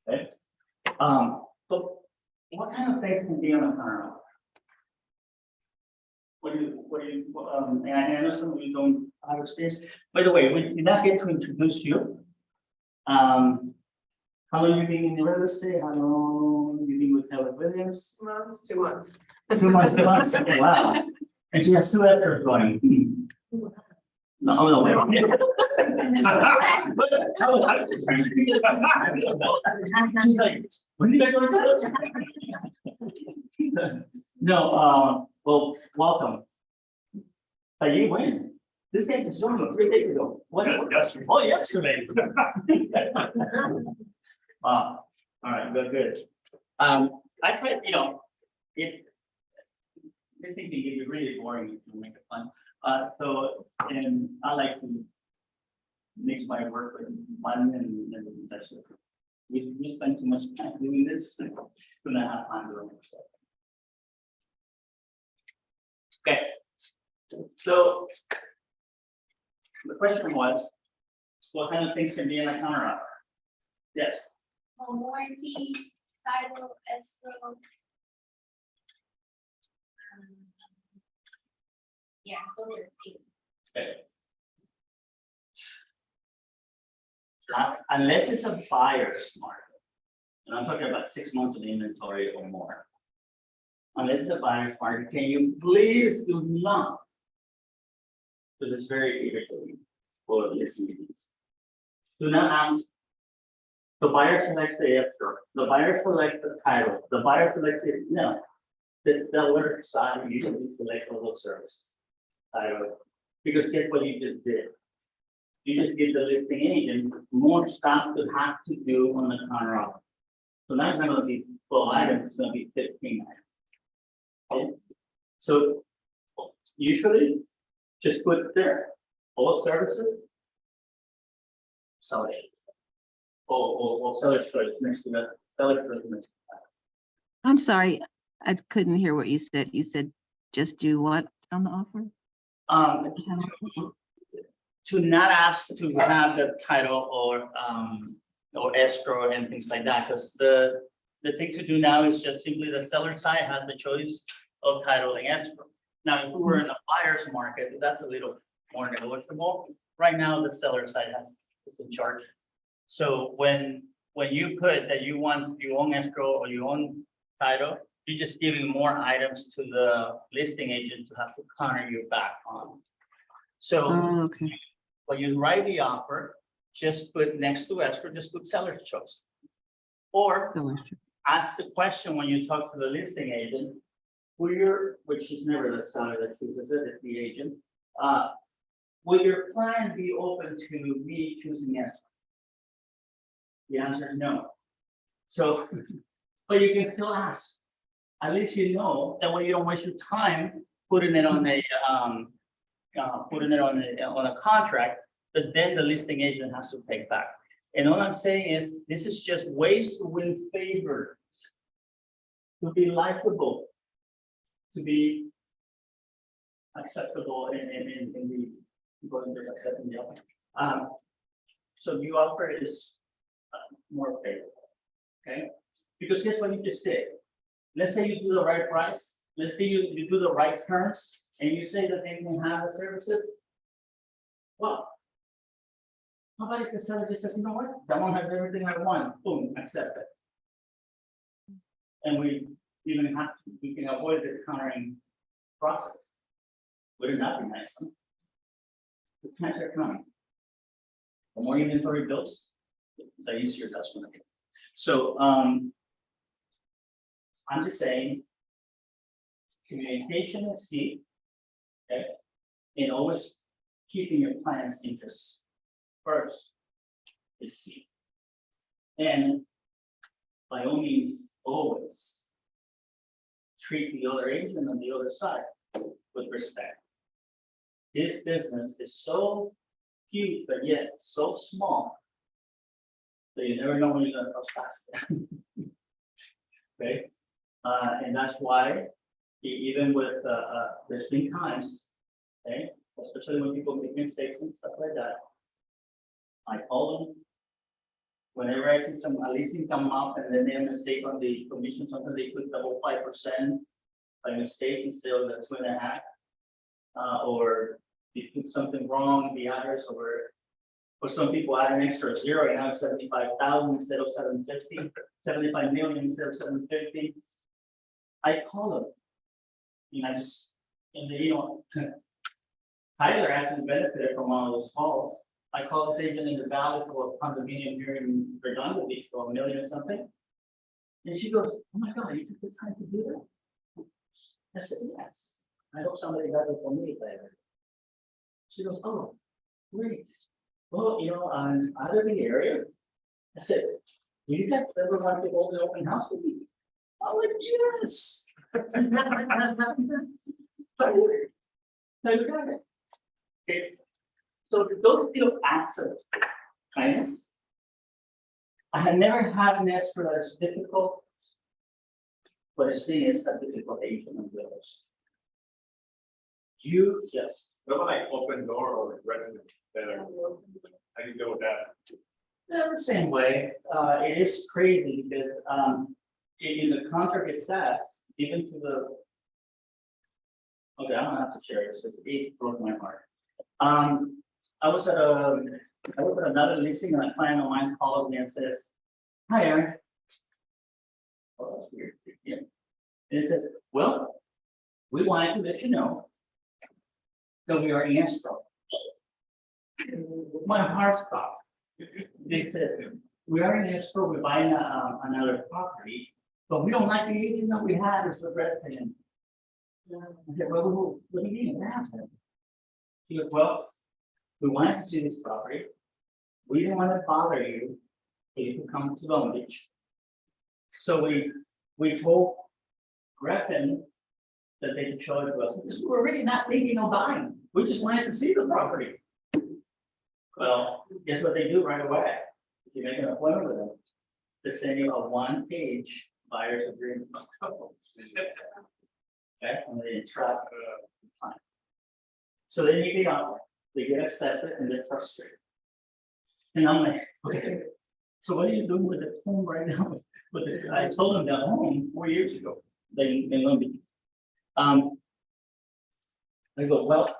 Okay. So what kind of things can be on a counter offer? And I know some of you don't have experience. By the way, we did not get to introduce you. How long you been in the real estate? How long you been with Keller Williams? Months, 2 months. 2 months, 2 months. Wow. And she has 2 actors going. No, wait. She's like, when did I go to that? No, well, welcome. But you win. This game is over 3 days ago. What? Yesterday. Oh, yesterday. Wow. All right, good. I tried, this thing can get really boring if you make it fun. And I like to mix my work with fun and such. We spend too much time doing this, we're gonna have fun doing it. Okay. So the question was, what kind of things can be in a counter offer? Yes. Home warranty, title, escrow. Yeah, those are things. Okay. Unless it's a buyer's market, and I'm talking about 6 months of inventory or more. Unless it's a buyer's market, can you please do not? Because it's very irritating for listening. Do not ask. The buyer selects the escrow, the buyer selects the title, the buyer selects it. No. The seller side usually select all those services. Title. Because guess what you just did? You just give the listing agent more stuff to have to do on the counter offer. So now it's not going to be 12 items, it's going to be 15 items. Okay? So usually just put there all services, seller. or seller's choice next to that, seller's choice. I'm sorry, I couldn't hear what you said. You said just do what on the offer? To not ask to have the title or escrow and things like that, because the thing to do now is just simply the seller side has the choice of title and escrow. Now, if we were in the buyer's market, that's a little more negotiable. Right now, the seller side is in charge. So when you put that you want your own escrow or your own title, you're just giving more items to the listing agent to have to counter you back on. So Oh, okay. when you write the offer, just put next to escrow, just put seller's choice. Or Seller's choice. ask the question when you talk to the listing agent, which is never the seller that chooses it, it's the agent. Will your client be open to me choosing escrow? The answer is no. So, but you can still ask. At least you know, that way you don't waste your time putting it on a contract, that then the listing agent has to take back. And all I'm saying is, this is just ways to win favor, to be likable, to be acceptable in the, going to accepting the offer. So the offer is more favorable, okay? Because here's what you just did. Let's say you do the right price, let's say you do the right terms, and you say that they can have the services. Well, how about if the seller just says, you know what, that one has everything I want, boom, accept it. And we can avoid the countering process. Wouldn't that be nice? Huh? The times are coming. The more inventory builds, the easier that's gonna get. So, I'm just saying, communication is key, okay? And always keeping your client's interests first is key. And by all means, always treat the other agent on the other side with respect. This business is so huge, but yet so small that you never know when you're gonna cross paths. Okay, and that's why even with there's been times, okay, especially when people make mistakes and stuff like that. I call them. Whenever I see some, at least come up and then they have a mistake on the commission, sometimes they put double 5% by mistake instead of the 2.5. Or they put something wrong in the address, or some people add an extra zero and now it's 75,000 instead of 750, 75 million instead of 750. I call them. And I just, and they, Tyler actually benefited from one of those calls. I called this agent in the valley for a condominium here in Redondo Beach for $1 million or something. And she goes, oh my God, you took the time to do that? I said, yes. I hope somebody does it for me later. She goes, oh, great. Well, I live in the area. I said, do you guys ever want to hold an open house with me? I'm like, yes. Okay. So those little acts of kindness. I have never had an escrow that's difficult, but it's thing is a difficult agent of those. Yes. What about like open door or resident that are, how do you go with that? They're the same way. It is crazy because in the contract it says, even to the. Okay, I don't have to share this because it broke my heart. I was at another listing and a client of mine called me and says, hi, Aaron. Oh, that's weird. Yeah. And it says, well, we wanted to let you know that we are in escrow. My heart stopped. They said, we are in escrow, we're buying another property, but we don't like the agent that we have as the resident. I said, well, what do you mean? What happened? He goes, well, we wanted to see this property. We didn't want to bother you if you could come to Long Beach. So we told Griffin that they could show it to us, because we're really not thinking of buying. We just wanted to see the property. Well, guess what they do right away? You make an appointment with them. To send you a one-page buyer's agreement. Okay, and they track. So then you get out, they get accepted and they're frustrated. And I'm like, okay, so what are you doing with the home right now? With the, I told them that home 4 years ago, they loaned me. I go, well,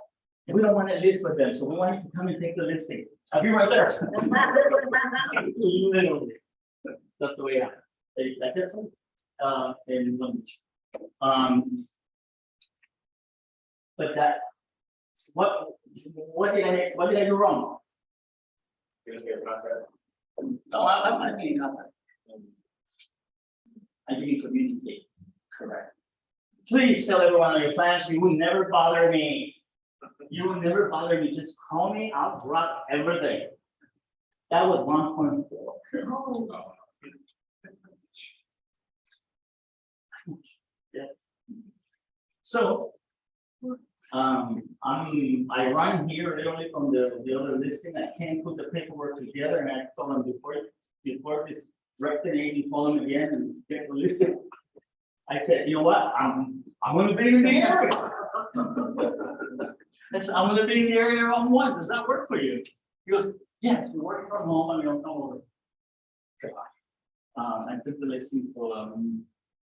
we don't want to list with them, so we want you to come and take the listing. I'll be right there. Literally. That's the way I, like that's, in Long Beach. But that, what did I do wrong? You just get a contract. No, I'm not being contact. I didn't communicate, correct. Please tell everyone on your plans, you will never bother me. You will never bother me, just call me, I'll drop everything. That was 1.4. Yes. So. I run here literally from the other listing, I can't put the paperwork together, and I told them before this record agent call them again and get the listing. I said, you know what, I'm gonna be in the area. I said, I'm gonna be in the area on one, does that work for you? He goes, yes, we're working from home, and we don't know. I took the listing for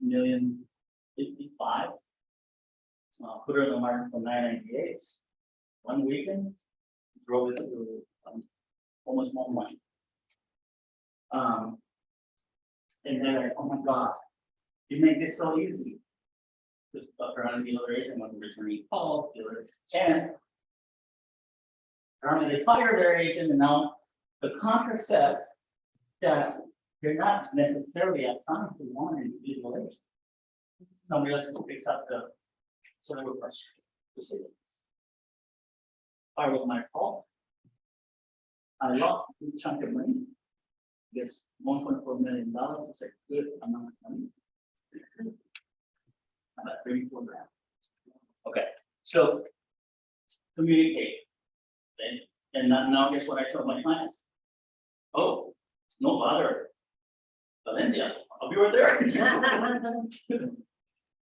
$1,055,000. Put her on the market for $998. One weekend, drove it to almost 1 month. And then like, oh my God, you make this so easy. Just fuck around the other agent when returning calls, and apparently they fired their agent, and now the contract says that they're not necessarily assigned to one individual agent. Somebody else just picks up the. So they were frustrated to say this. It was my fault. I lost a big chunk of money. Guess $1.4 million. It's a good amount of money. About 34 grand. Okay, so communicate. And now guess what I told my clients? Oh, no bother. Valencia, I'll be right there.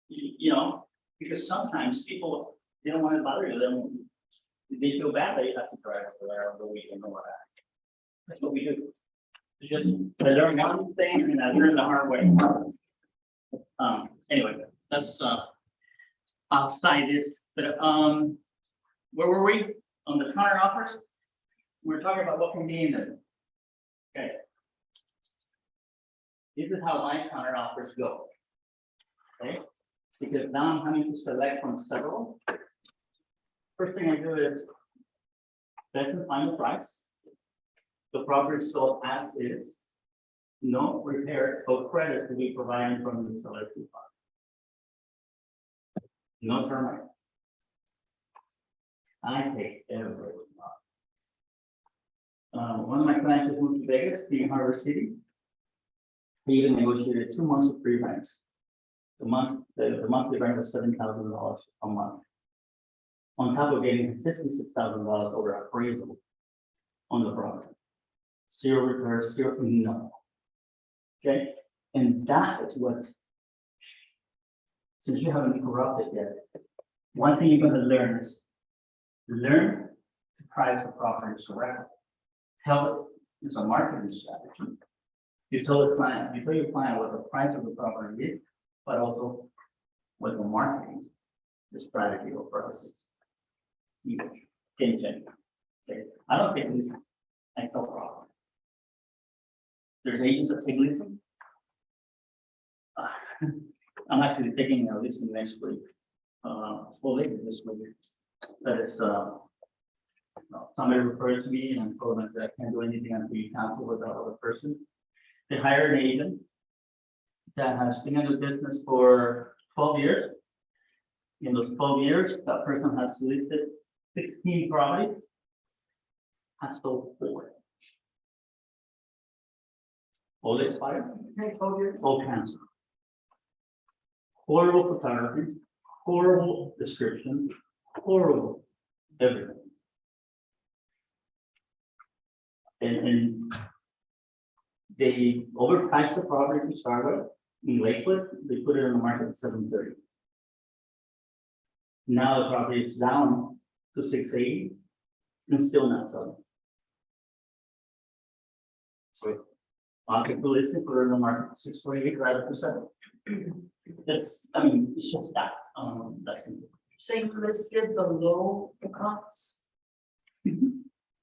You know. Because sometimes people, they don't want to bother you, they feel bad that you have to drive over there on the weekend or whatever. That's what we do. We just, I learned one thing and I learned the hard way. Anyway, that's outside this, but where were we? On the counter offers? We're talking about what can be in them. Okay. This is how my counter offers go. Okay. Because now I'm having to select from several. First thing I do is that's the final price. The property sold as is. No repair or credit to be provided from the seller fee fund. No termite. I take every one of my clients just moved to Vegas, being Harbor City. He even negotiated 2 months of free rent. The monthly rent was $7,000 a month. On top of getting $56,000 over appraisal on the property. Zero repairs, zero, no. Okay, and that is what, since you haven't corrupted yet, one thing you're going to learn is learn to price the property correctly. Tell it it's a marketing strategy. You tell the client, you tell your client what the price of the property is, but also what the marketing strategy or purposes. Huge game changer. Okay, I don't take this. I sell property. There's agents that take leasing. I'm actually taking a leasing next week. Well, later this week. But it's somebody referred to me and I told them that I can't do anything until you counsel with that other person. They hired an agent that has been in the business for 12 years. In those 12 years, that person has listed 16 properties, has sold 4. All expired, all cancer. Horrible photography, horrible description, horrible everything. And they overpriced the property to start with, in Lakewood, they put it on the market at 730. Now the property is down to 680 and still not selling. So market will listen, put it on the market 648 right up to 7. It's, I mean, it's just that, that's. So you listed below the cost?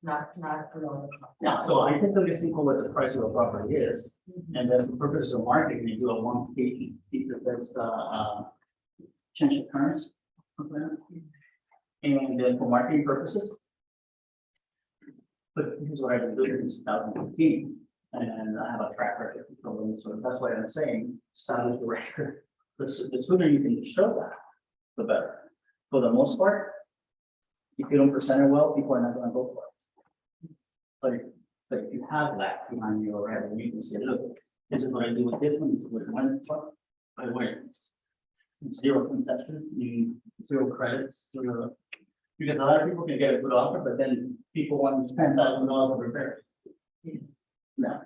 Not below the cost. Yeah, so I think the listing for what the price of the property is, and that's the purpose of marketing, you do a 1 page, because that's, change of terms. And then for marketing purposes. But this is what I've been doing since 2015, and I have a track record, so that's why I'm saying, establish the record. The sooner you can show that, the better. For the most part, if you don't present it well, people are not gonna go for it. But if you have that behind you already, you can say, look, this is what I do with this one, this is what I went for. By the way, 0 concession, zero credits, zero. Because a lot of people can get a good offer, but then people want $10,000 of repairs. No.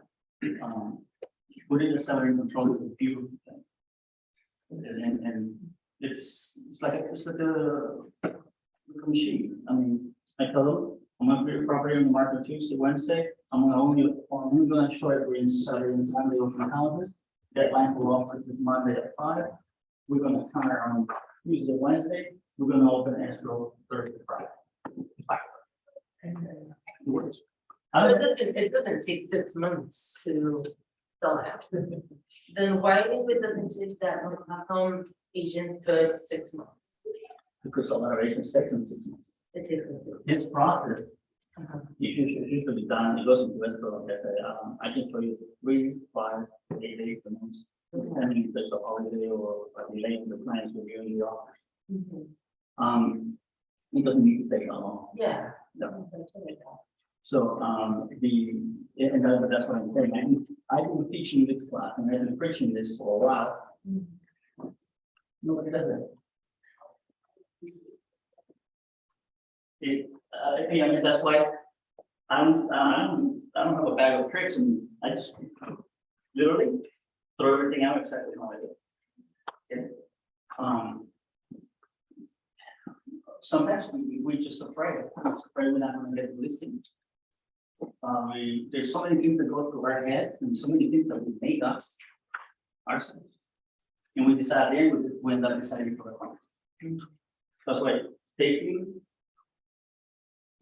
Putting the seller in control is a beautiful thing. And it's like a machine. I mean, I tell them, I'm gonna put your property on the market Tuesday, Wednesday. I'm only gonna show it in Saturday and Sunday open houses. Deadline for offer is Monday at 5. We're gonna turn around Tuesday, Wednesday. We're gonna open escrow Thursday, Friday. It works. It doesn't take 6 months to sell out. Then why would the vintage that home agent put 6 months? Because a lot of agents take them 6 months. It takes them This process, Uh-huh. it usually done, it goes into escrow, like I said, I can show you 3, 5, 8 days a month. Depending if there's a holiday or a delay in the clients reviewing the offer. Mhm. It doesn't need to take that long. Yeah. No. That's what I thought. So, that's what I'm saying, I've been teaching this class and I've been preaching this for a while. Nobody does it. That's why I don't have a bag of tricks and I just literally throw everything out exactly how I do. And, sometimes we just afraid we're not gonna get the listing. There's so many things that go through our heads and so many things that we make up ourselves. And we decide then we end up deciding for the client. That's why taking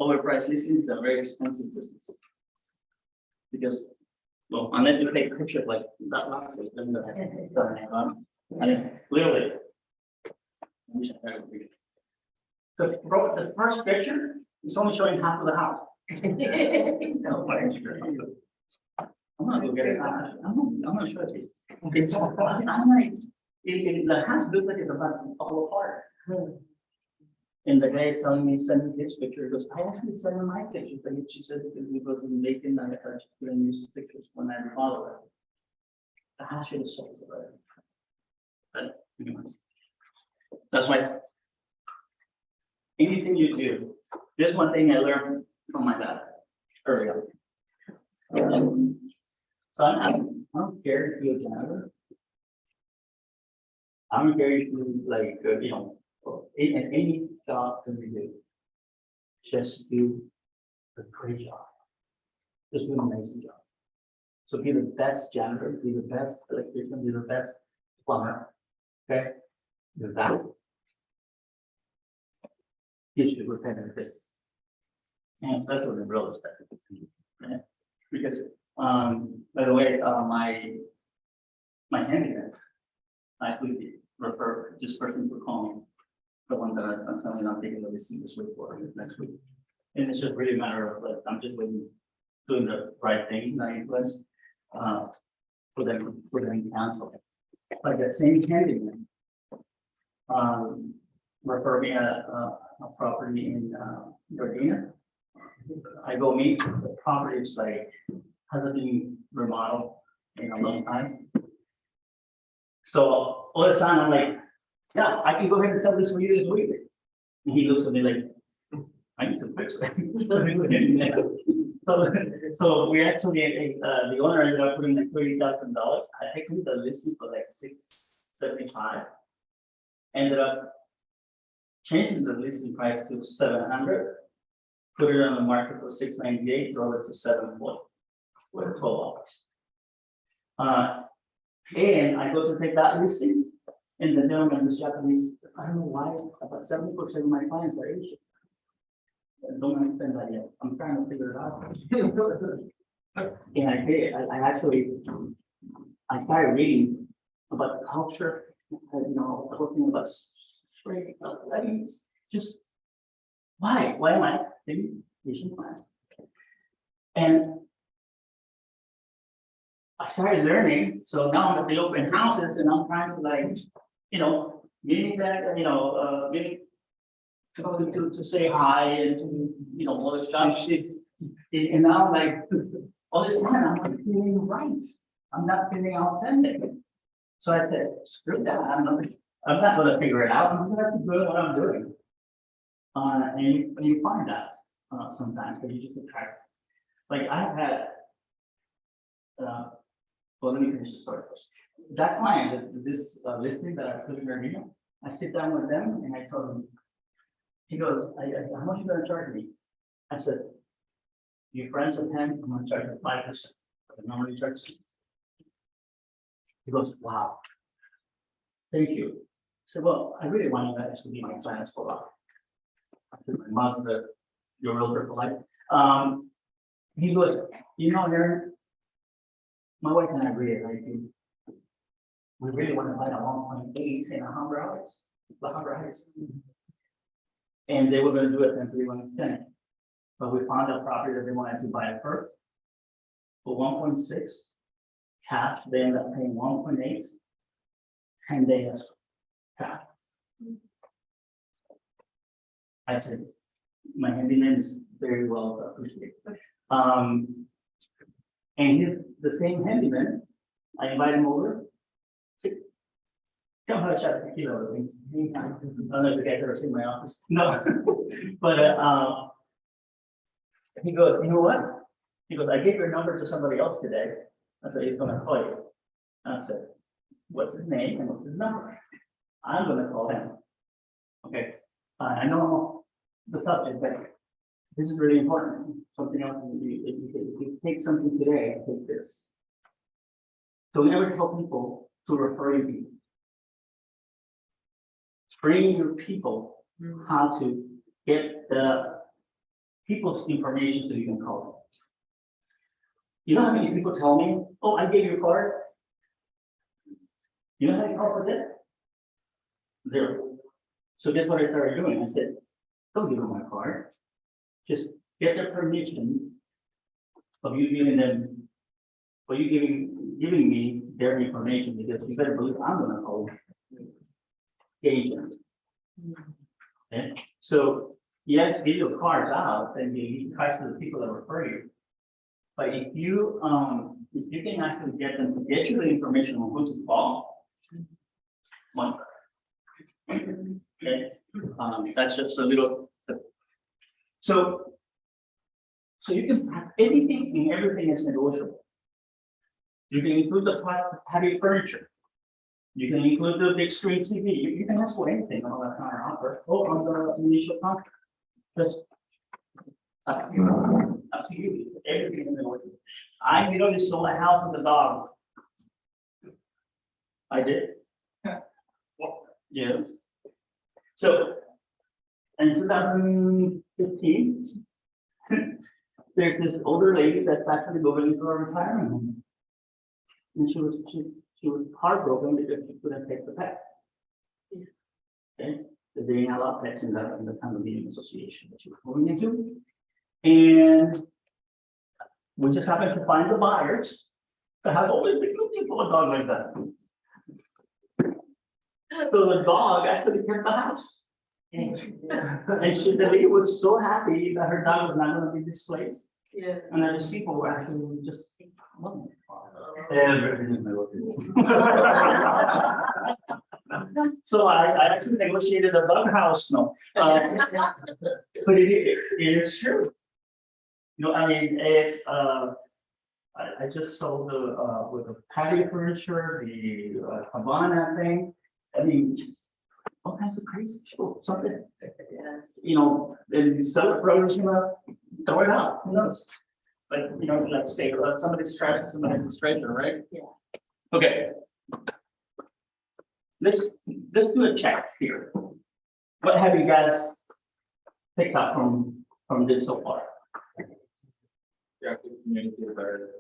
overpriced listings is a very expensive business. Because, well, unless you take a picture like that last, then I mean, literally. I wish I had a picture. The first picture is only showing half of the house. No, but I'm sure. I'm gonna go get it. I'm gonna show it to you. Okay, so I'm like, the house looks like it's about to fall apart. And the guy is telling me, send me his picture. He goes, I actually sent him my picture, but she said because we wasn't making that, I couldn't use the pictures when I follow it. The house should have sold it, right? But anyways, that's why anything you do, there's one thing I learned from my dad early on. So I don't care if you're a janitor. I don't care if you like, any job can be do. Just do a great job. Just do an amazing job. So be the best janitor, be the best electrician, be the best plumber. Okay? Do that. Gives you repetitive business. And that's what the real estate. Yeah. Because, by the way, my handyman, I actually refer this person to call me. The one that I'm telling you, I'm taking the receipt this week or next week. And it's just really a matter of like, I'm just waiting, doing the right thing, like was, for them to cancel. Like that same handyman, refer me a property in, Virginia. I go meet, the property is like, hasn't been remodeled in a long time. So all the time I'm like, yeah, I can go ahead and sell this for you this week. And he looks at me like, I need to fix it. So we actually, the owner ended up putting like $30,000. I think the listing for like $675. Ended up changing the listing price to $700. Put it on the market for $698, drove it to $740 with $12. And I go to take that listing, and the gentleman is Japanese. I don't know why, about 70% of my clients are Asian. I don't understand that yet. I'm trying to figure it out. And I did. I actually, I started reading about the culture, talking about straight ladies. Just why? Why am I in Asian clients? And I started learning, so now I'm at the open houses and I'm trying to like, meaning that, getting to say hi and to, all this stuff. And now like, all this time, I'm not feeling right. I'm not feeling authentic. So I said, screw that, I'm not gonna figure it out, I'm just gonna have to do what I'm doing. And you find that, sometimes, but you just attract, like I had, well, let me finish the story first. That client, this listing that I put in their email, I sit down with them and I told them, he goes, how much are you gonna charge me? I said, you friends of him, I'm gonna charge you 5%, but I normally charge 6%. He goes, wow. Thank you. I said, well, I really want you guys to be my clients for a while. I said, my mom's your realtor for life. He goes, Aaron, my wife and I agree, like, we really want to buy a 1.8 in La Habra Heights. And they were going to do it in 310. But we found a property that they wanted to buy it first for 1.6 cash. They ended up paying 1.8, and they have cash. I said, my handyman is very well appreciated. And he's the same handyman. I invite him over. Come have a chat with tequila with me. I don't know if you guys ever seen my office. No, but he goes, you know what? He goes, I gave your number to somebody else today. I said, he's gonna call you. And I said, what's his name and what's his number? I'm gonna call him. Okay, I know the subject, but this is really important. Something else, if you take something today, take this. So we never tell people to refer you people. Train your people how to get the people's information so you can call them. You know how many people tell me, oh, I gave you a card? You know how many calls I get? 0. So guess what I started doing? I said, don't give them my card. Just get their permission of you giving them, or you giving me their information, because you better believe I'm gonna call agent. Okay, so yes, give your cards out and you try to the people that refer you. But if you can actually get them to get you the information on who to call, much better. Okay, that's just a little. So you can have anything and everything is negotiable. You can include the patio furniture. You can include the big screen TV. You can ask for anything on that counter offer or on the initial contract. Just up to you. Up to you. Everything is negotiable. I literally sold a house with a dog. I did. Yes. So in 2015, there's this older lady that's actually going into a retirement home. And she was heartbroken because she couldn't take the pet. Okay, so they didn't allow pets in the condominium association that she was going into. And we just happened to find the buyers that have always been looking for a dog like that. So the dog actually kept the house. And the lady was so happy that her dog was not going to be displaced. Yeah. And then these people were actually just loving it. Everything is negotiable. So I actually negotiated a dog house, no. But it is true. You know, I mean, it's, I just sold with the patio furniture, the cabana thing. I mean, just all kinds of crazy shit, something, you know, then you sell it, brothers, you know, throw it out, who knows? But, you know, like you say, somebody's trash, somebody's a treasure, right? Yeah. Okay. Let's do a check here. What have you guys picked up from this so far? You have to communicate better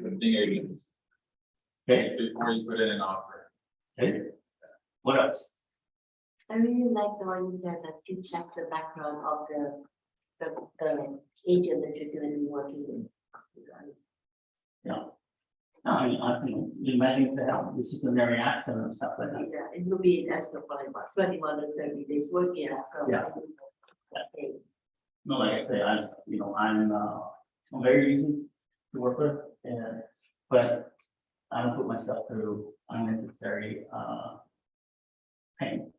with the agents Okay, before you put in an offer. okay. What else? I really like the one you said that you check the background of the agent that you're going to be working with. Yeah. No, I mean, I think you might need to have disciplinary action or stuff like that. Yeah, it will be as per probably about 21 or 30 days working after. Yeah. Okay. No, like I say, I'm very easy to work with, but I don't put myself through unnecessary, pain.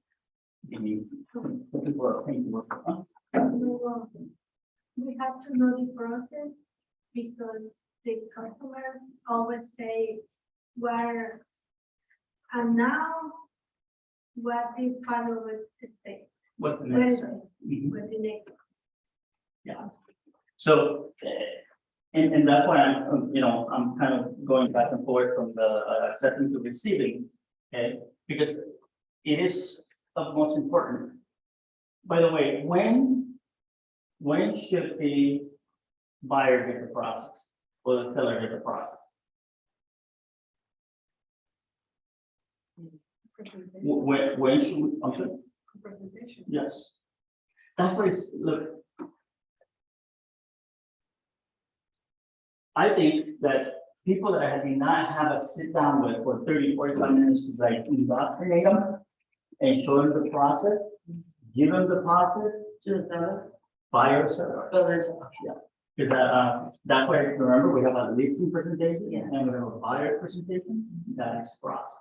People are pain to work with. We have to know the process because the customers always say, where, and now what they follow with the state, What the what next is step? it, Mhm. what the next. Yeah. So, and that's why I'm kind of going back and forth from the accepting to receiving, okay? Because it is of most important. By the way, when should the buyer get the process or the seller get the process? When should we, I'm sorry? Presentation. Yes. That's what it's, look. I think that people that I did not have a sit down with for 30, 45 minutes to like indoctrinate them and show them the process, give them the process, To the seller, buyer or seller. so there's, Because that's why, remember, we have a listing presentation and we have a buyer presentation, that is process.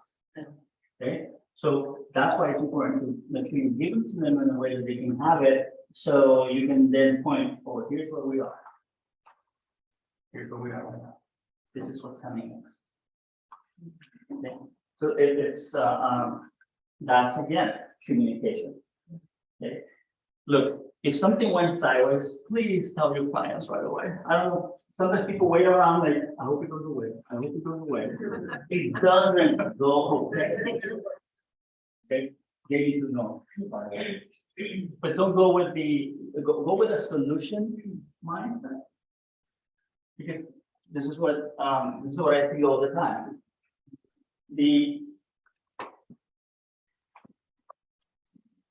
Okay, so that's why it's important to make sure you give it to them in a way that they can have it, so you can then point, oh, here's where we are. Here's where we are right now. This is what's coming next. Okay, so that's again, communication. Okay, look, if something went sideways, please tell your clients right away. I don't know, sometimes people wait around like, I hope it goes away, I hope it goes away. It doesn't go away. Okay, get you to know. But don't go with go with a solution mindset. Because this is what I see all the time.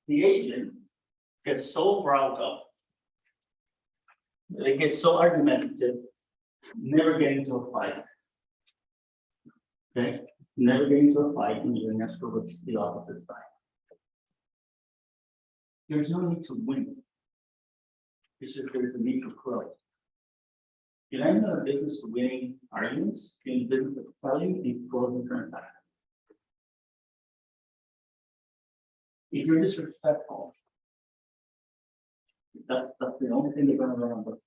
The agent gets so riled up. They get so argumentative, never get into a fight. Okay, never get into a fight and you're next to the opposite side. There's no need to win. It's just there's a need to close. If I'm in the business of winning arguments, in the business of selling, and closing transactions. If you're disrespectful, that's the only thing they're gonna remember.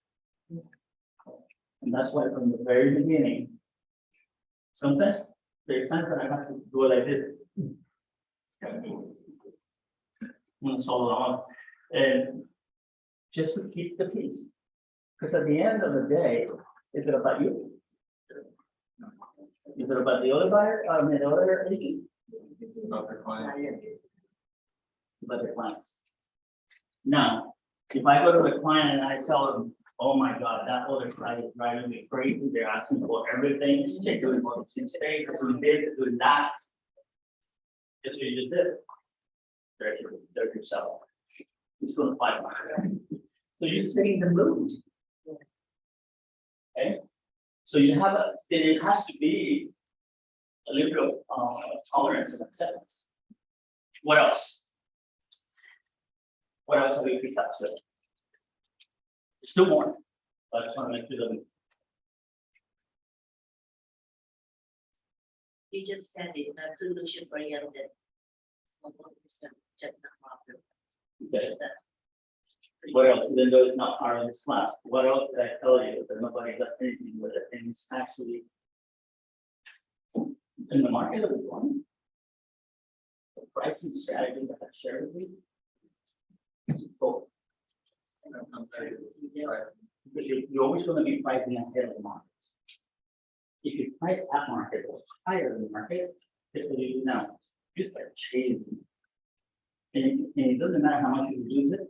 And that's why from the very beginning, sometimes there's times that I have to do what I did. When it's all on, and just to keep the peace. Because at the end of the day, is it about you? Is it about the other buyer, the other agent? About the client. About the clients. Now, if I go to the client and I tell them, oh my God, that other client is driving me crazy, they're asking for everything, they're doing what you say, they're doing this, they're doing that. Guess what you just did? There's yourself. It's gonna fight. So you're setting the mood. Okay, so you have it has to be a little bit of tolerance and acceptance. What else? What else have we picked up? So there's still more, but I just want to make sure that You just said it, solution oriented. 100% check the problem. we get it. What else, even though it's not part of this class, what else did I tell you that nobody does anything with it, and it's actually in the market of one? The pricing strategy that I shared with you. Is both. Because you're always gonna be pricing ahead of the market. If you price at market or higher than the market, typically you now, you start changing. And it doesn't matter how much you reduce it.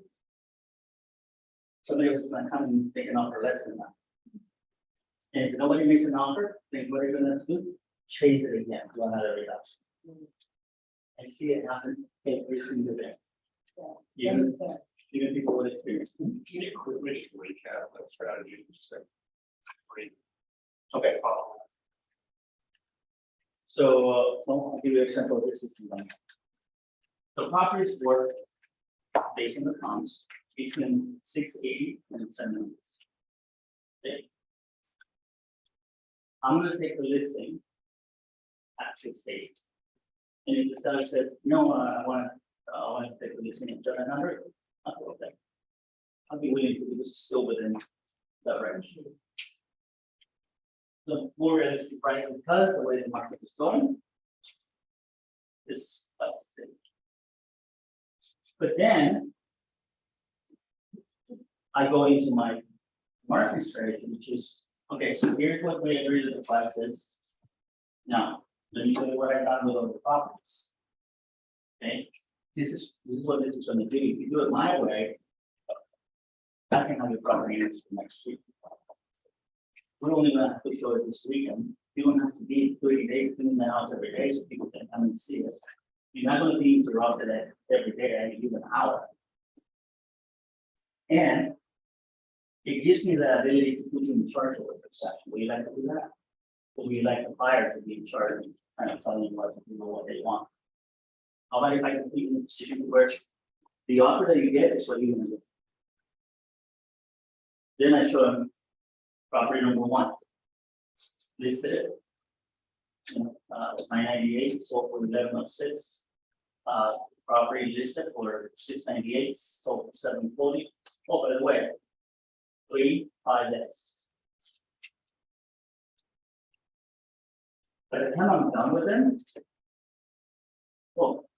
Somebody was gonna come and make an offer less than that. And if nobody makes an offer, then what are you gonna do? Chase it again to another reduction. I see it happen every single day. Even people with experience. Can you quickly just recap that strategy? Just like, great. Okay. So, I'll give you an example of this system. The properties work based on the comps between 680 and 700. Okay. I'm gonna take the listing at 680. And if the seller said, no, I want to take the listing at 700, that's okay. I'll be willing to do this still within that range. The more realistic price, because the way the market is going is about the same. But then I go into my marketing strategy, which is, okay, so here's what we agree that the price is. Now, let me show you what I got with all the properties. Okay, this is what this is gonna do. If you do it my way, I can have your property next to next week. We're only gonna have to show it this weekend. You don't have to be 30 days cleaning the house every day so people can come and see it. You're not gonna be interrupted every day, every given hour. And it gives me the ability to put you in charge of the perception. Would you like to do that? Or would you like the buyer to be in charge and kind of telling you what they want? How about if I can put you in a position where the offer that you get is what you're gonna do? Then I show them property number one. Listed it. 998, sold for 1106. Property listed for 698, sold for 740. Oh, by the way, 3 5 days. By the time I'm done with them, well,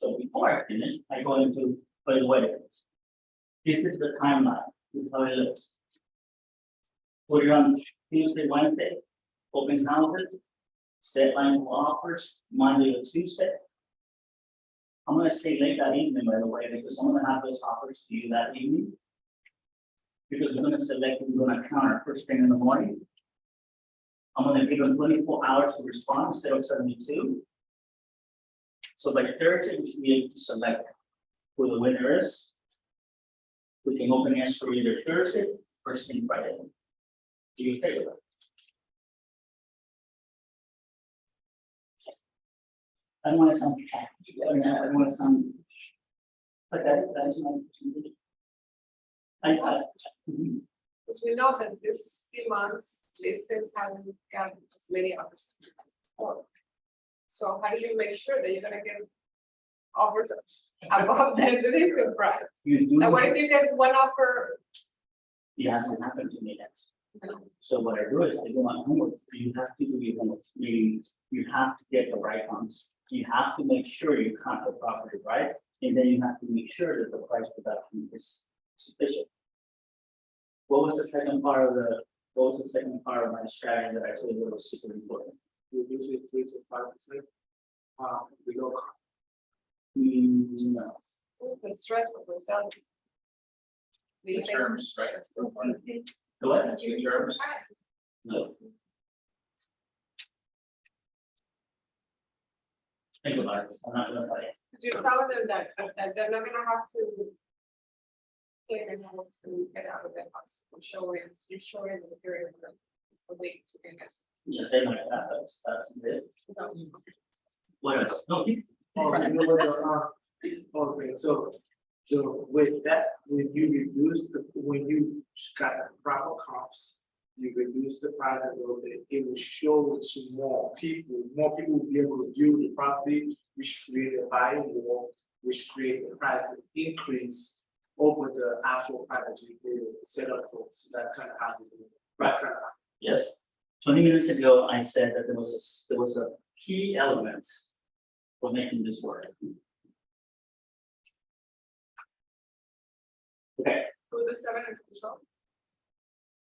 so before I finish, I go into, by the way, this is the timeline. This is how it looks. We're on Tuesday, Wednesday, open houses, deadline for offers, Monday or Tuesday. I'm gonna say late that evening, by the way, because I'm gonna have those offers to you that evening. Because we're gonna select, we're gonna counter first thing in the morning. I'm gonna give them 24 hours to respond instead of 72. So by Thursday, we should be able to select who the winner is. We can open answer either Thursday, first thing Friday. Do you agree with that? I don't want to sound happy, I don't want to sound. But that's my. Because we know that this few months, listings haven't gotten as many offers as before. So how do you make sure that you're gonna get offers above the listing price? You do. And what if you get one offer? It hasn't happened to me yet. So what I do is I do my homework. You have to do your homework, meaning you have to get the right ones. You have to make sure you count the property right, and then you have to make sure that the price reduction is sufficient. What was the second part of my strategy that I told you was super important? We usually 3 to 5%. We go. No. Who's the stress of the seller? The terms, right? The what? The terms. No. Think about it. I'm not gonna fight. You're telling them that they're not gonna have to clean their house and get out of their house. You're showing the period of a week to get this. Yeah, they might have, that's it. What else? No, keep. Okay, so with that, when you got the proper comps, you reduce the price a little bit, it will show to more people will be able to view the property, which create a buyer more, which create the price increase over the actual packaging, the setup folks, that kind of how you do it. Right, kind of. Yes, 20 minutes ago, I said that there was a key element for making this work. Okay. Who the seven is control?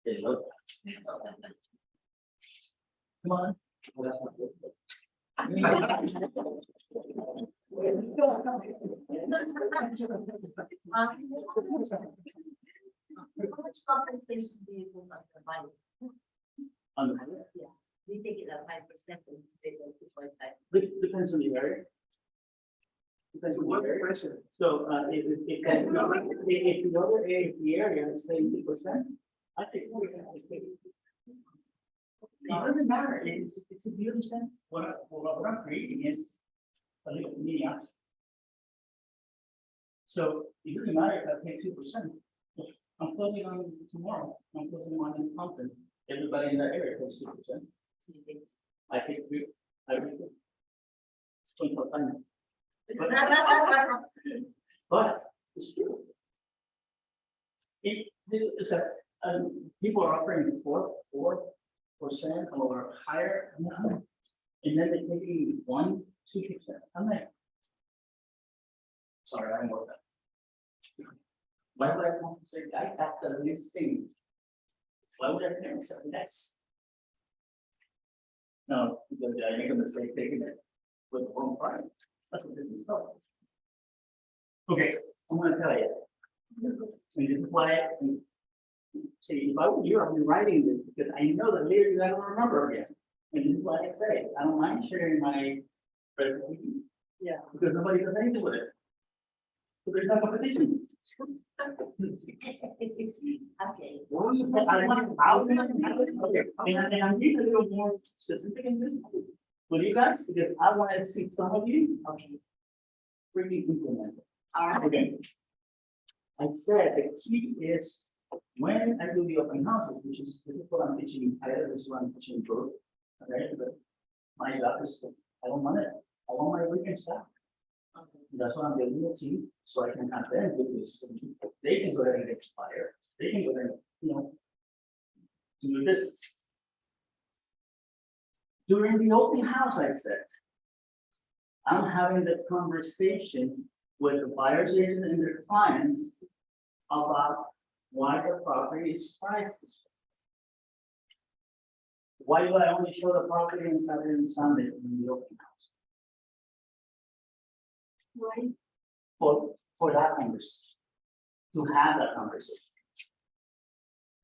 there you go. Come on. Well, that's not good. How much compensation do you put on the money? We take it at 5% and it's paid at 2.5. Depends on the area. Depends on What the area. question? So, if the other area, the area is paying 2%, I think. It doesn't matter, it's, if you understand, what I'm creating is a little mini option. So it doesn't matter if I pay 2%, I'm closing on tomorrow, I'm closing on in Compton, everybody in that area pays 2%. I think I agree. 25%. But it's true. It's a, people are offering 4% or higher, and then they take you 1-2%. I'm like, sorry, I'm more than. Why would I compensate? I have the listing. Why would I pay something less? No, because I make a mistake taking it with the wrong price. That's what this is about. Okay, I'm gonna tell you. And this is why, see, if I were you, I'd be writing this, because I know that later you're not gonna remember again. And this is why I say, I don't mind sharing my presentation. Yeah. Because nobody does anything with it. So there's no competition. Okay. And I'm being a little more specific in this with you guys, because I wanted to see some of you, really implement it. All right. Okay. I said the key is when I do the open houses, which is, this is what I'm teaching, this is what I'm teaching both. Okay, but my job is, I don't want it, I want my weekend staff. That's why I'm building a team, so I can have them do this. They can go ahead and expire, they can go ahead, do this. During the open house, I said, I'm having the conversation with the buyer's agent and their clients about why the property is priced this way. Why do I only show the property on Saturday and Sunday in the open house? Right, For that conversation, to have that conversation.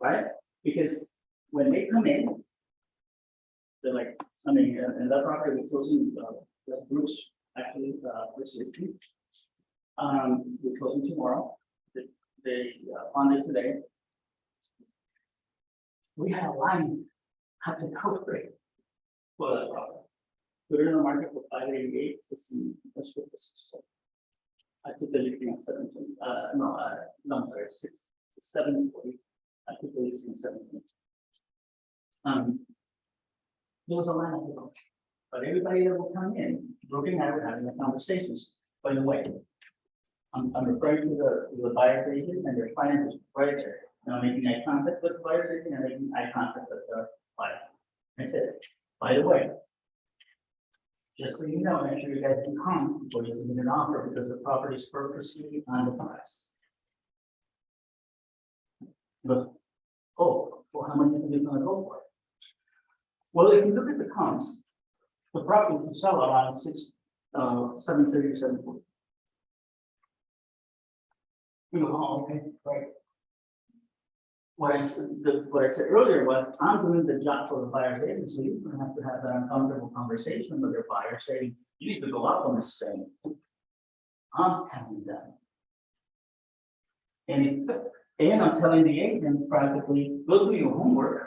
Right? Because when they come in, they're like, I mean, and that property we're closing, Bruce, actually, Bruce is. We're closing tomorrow, they funded today. We had a line, had to go for it, for that property. Put it in the market for 588, to see, that's what this is for. I put the listing at 17, no, I'm sorry, 740. I put the listing at 17. There was a line of people, but everybody that will come in, Brooke and I were having the conversations. By the way, I'm referring to the buyer agent and their financial proprietor. And I'm making eye contact with the buyer's agent and making eye contact with the buyer. I said, by the way, just so you know, make sure you guys can come before you can an offer because the property is purposely on the price. But, oh, well, how much are you gonna go for? Well, if you look at the comps, the property will sell around 730 or 740. We go, oh, okay, right. What I said earlier was, I'm doing the job for the buyer's agent, so you're gonna have to have that uncomfortable conversation with your buyer saying, you need to go up on this thing. I'm having that. And I'm telling the agent practically, go do your homework.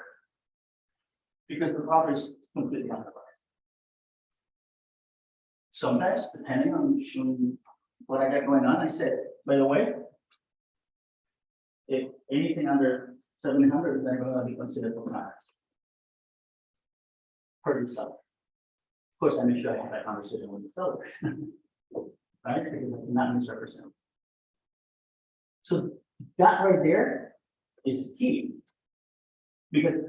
Because the property is completely underpriced. Sometimes, depending on what I got going on, I said, by the way, if anything under 700, they're going to be considered for cash. Per itself. Of course, I make sure I have that conversation with the seller. Right? Because I cannot misrepresent. So that right there is key. Because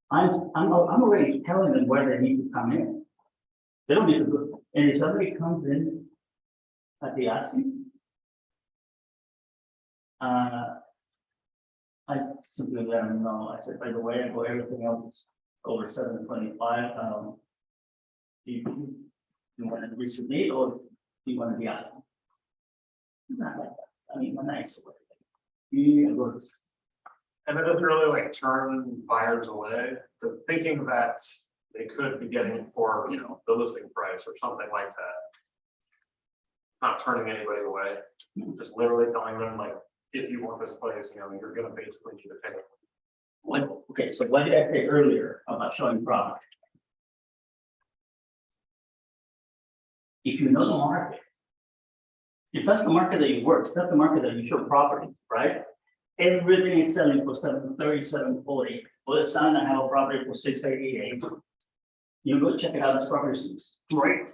I'm already telling them where they need to come in. They don't need to go, and if somebody comes in at the asking. I simply let them know, I said, by the way, I go, everything else is over 725, do you want to resubmit or do you want to be out? Not like that, I mean, a nice way. You go, And it doesn't really like turn buyers away, the thinking that they could be getting it for, you know, the listing price or something like that. Not turning anybody away, just literally telling them like, if you want this place, you know, you're gonna basically need to pay it. what, okay, so what did I say earlier about showing product? If you know the market, if that's the market that you work, if that's the market that you show property, right? Everything is selling for 730, 740, well, it's not gonna have a property for 688. You go check it out, this property is great.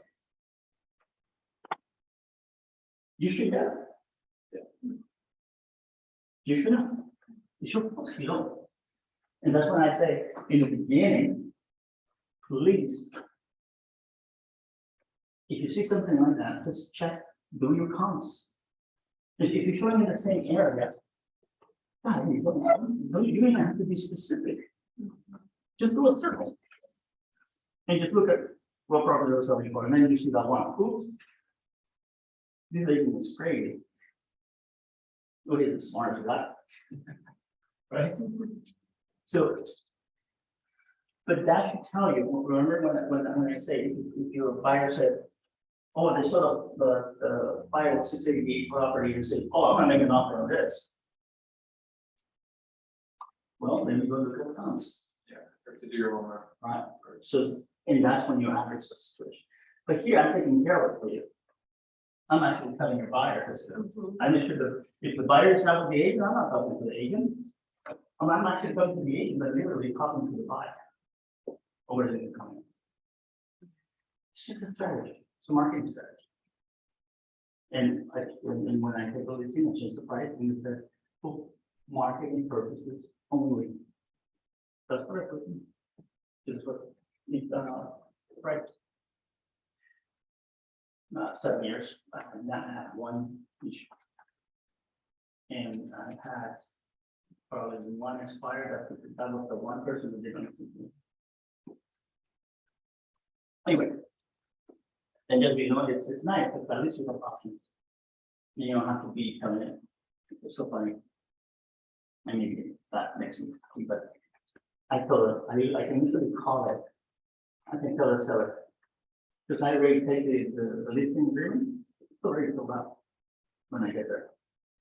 You should have. You should have. You should, you know. And that's when I say, in the beginning, please. If you see something like that, just check, do your comps. If you're showing in the same area. You don't even have to be specific. Just do a circle. And just look at what property they're selling for, and then you see that one. Oops. This lady is crazy. Look at the smart as that. Right? So. But that should tell you, remember when I say, if your buyer said, oh, they sort of the buyer of 688 property and say, oh, I'm gonna make an offer on this. Well, then you go to the comps. Yeah, you have to do your homework. Right, so, and that's when you average the situation. But here, I'm taking care of it for you. I'm actually telling your buyer, because I make sure that if the buyer is not with the agent, I'm not talking to the agent. I'm actually talking to the agent, but literally talking to the buyer. Or where they come in. It's just a strategy, it's a marketing strategy. And when I take all these things, I change the price, and it says, for marketing purposes only. That's what I put in. Just what you've done on the price. Not 7 years, I have not had one issue. And I had probably one expired, that was the one person that didn't see me. Anyway. And just you know, it's nice, because at least you have options. You don't have to be coming in. It's so funny. I mean, that makes me happy, but I told her, I can usually call it. I can tell the seller. Because I already take the listing agreement, it's already filled out when I get there.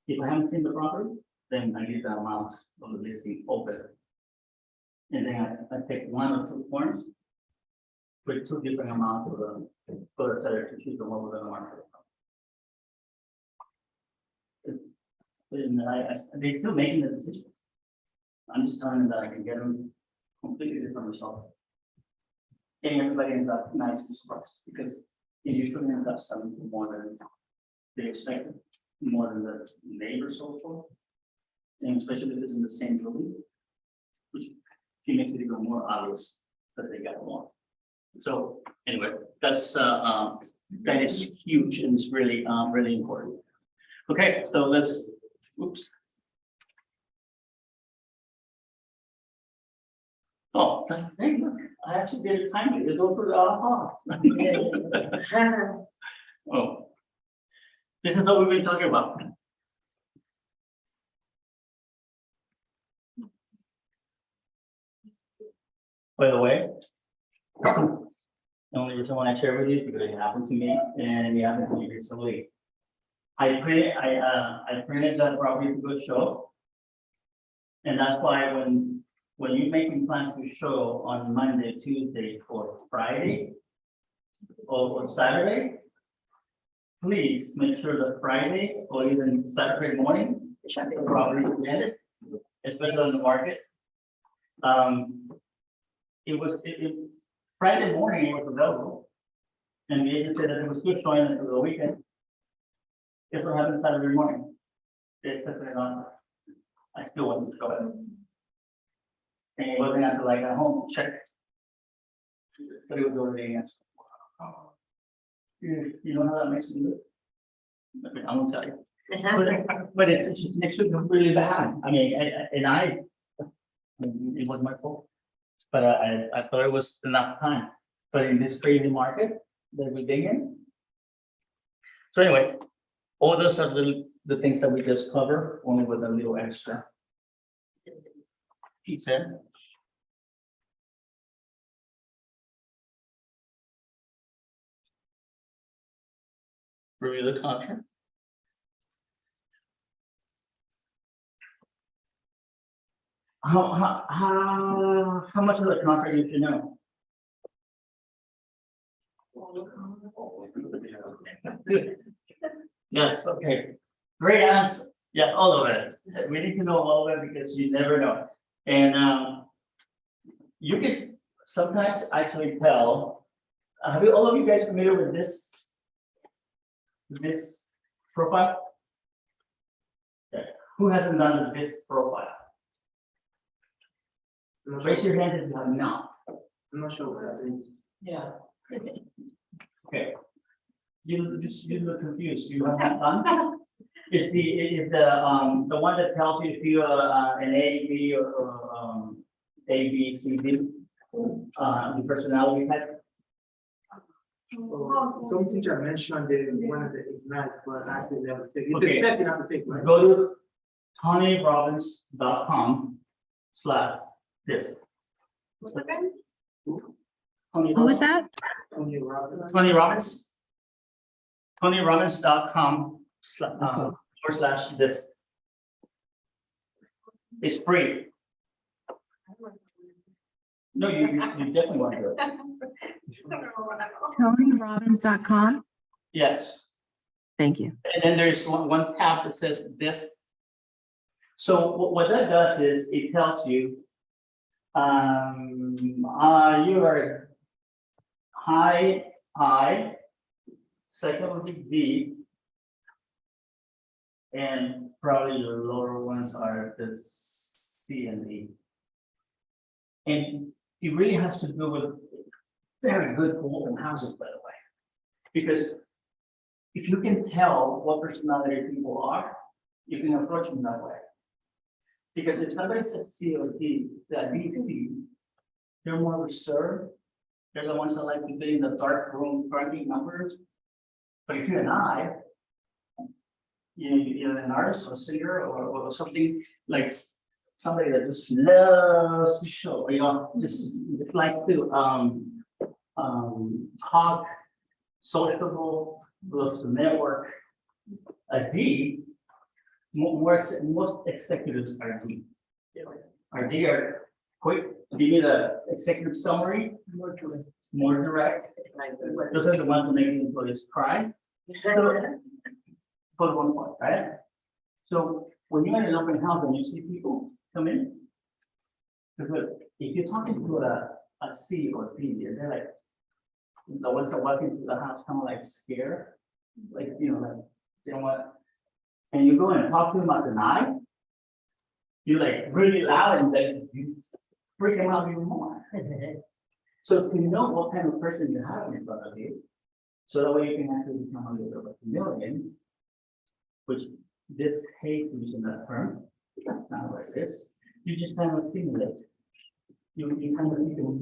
If I haven't seen the property, then I leave the amount of the listing open. And then I take 1 or 2 forms with 2 different amounts of for the seller to choose the one within the market. And they're still making the decisions. I'm just telling them that I can get them completely different results. And everybody ends up nice and surprised, because it usually ends up selling for more than they expected, more than the neighbors sold for. And especially if it's in the same building, which makes it even more obvious that they got more. So anyway, that's that is huge, and it's really really important. Okay, so let's oops. Oh, that's the thing. Look, I actually did it timely. It's over the Oh, this is what we've been talking about. By the way, the only reason why I share with you is because it happened to me, and it happened to me recently. I printed that property to go show. And that's why when you're making plans to show on Monday, Tuesday, or Friday, or Saturday, please make sure that Friday or even Saturday morning, check the property presented, especially on the market. Friday morning it was available, and the agent said that it was good showing it for the weekend. Guess what happened Saturday morning? It's definitely not. I still want to show it. And it wasn't until like at home, check. But it was already answered. You know how that makes me look? I mean, I won't tell you. But it's next to really bad. I mean, it was my fault. But I thought it was enough time. But in this crazy market that we're digging. So anyway, all those are the things that we just covered, only with a little extra. He said. Review the contract. How much of the contract you should know? Yes, okay. Great answer. Yeah, all of it. We need to know all of it because you never know. And you can sometimes actually tell. Have you all of you guys familiar with this? This profile? Yeah. Who hasn't done this profile? Raise your hand if you have not. I'm not sure what that is. Yeah. Okay. You look confused. You have that done? Is the one that tells you if you are an A, B, or A, B, C, D, the personality type? Some teacher mentioned it in one of the Ignite, but I actually never take it. Okay. It's a test you have to take, right? Go to TonyRobbins.com/this. Who is that? Tony Robbins. Tony Robbins. TonyRobbins.com/this. It's free. No, you definitely want to do it. TonyRobbins.com. Yes. Thank you. And then there's one tab that says this. So what that does is it tells you, you are high I, second would be D, and probably your lower ones are the C and D. And it really has to do with very good open houses, by the way. Because if you can tell what personality people are, you can approach them that way. Because if somebody says C or D, that B, C, they're more reserved. They're the ones that like to be in the dark room crunching numbers. But if you're an I, you're an artist or singer or something like somebody that just loves to show, just like to talk, sociable, loves to network. A D, most executives are D. Are D are quick, give me the executive summary, more direct. Those are the ones that make the employees cry. For the one part, right? So when you're in an open house and you see people come in, because if you're talking to a C or D, they're like, the ones that walk into the house kind of like scared, like, like, they don't want, and you go in and talk to them as an I, you're like really loud and then you freak them out even more. So to know what kind of person you have in front of you, so that way you can actually become a little bit of a chameleon, which this hate using that term, that's not what it is. You just kind of stimulate. You can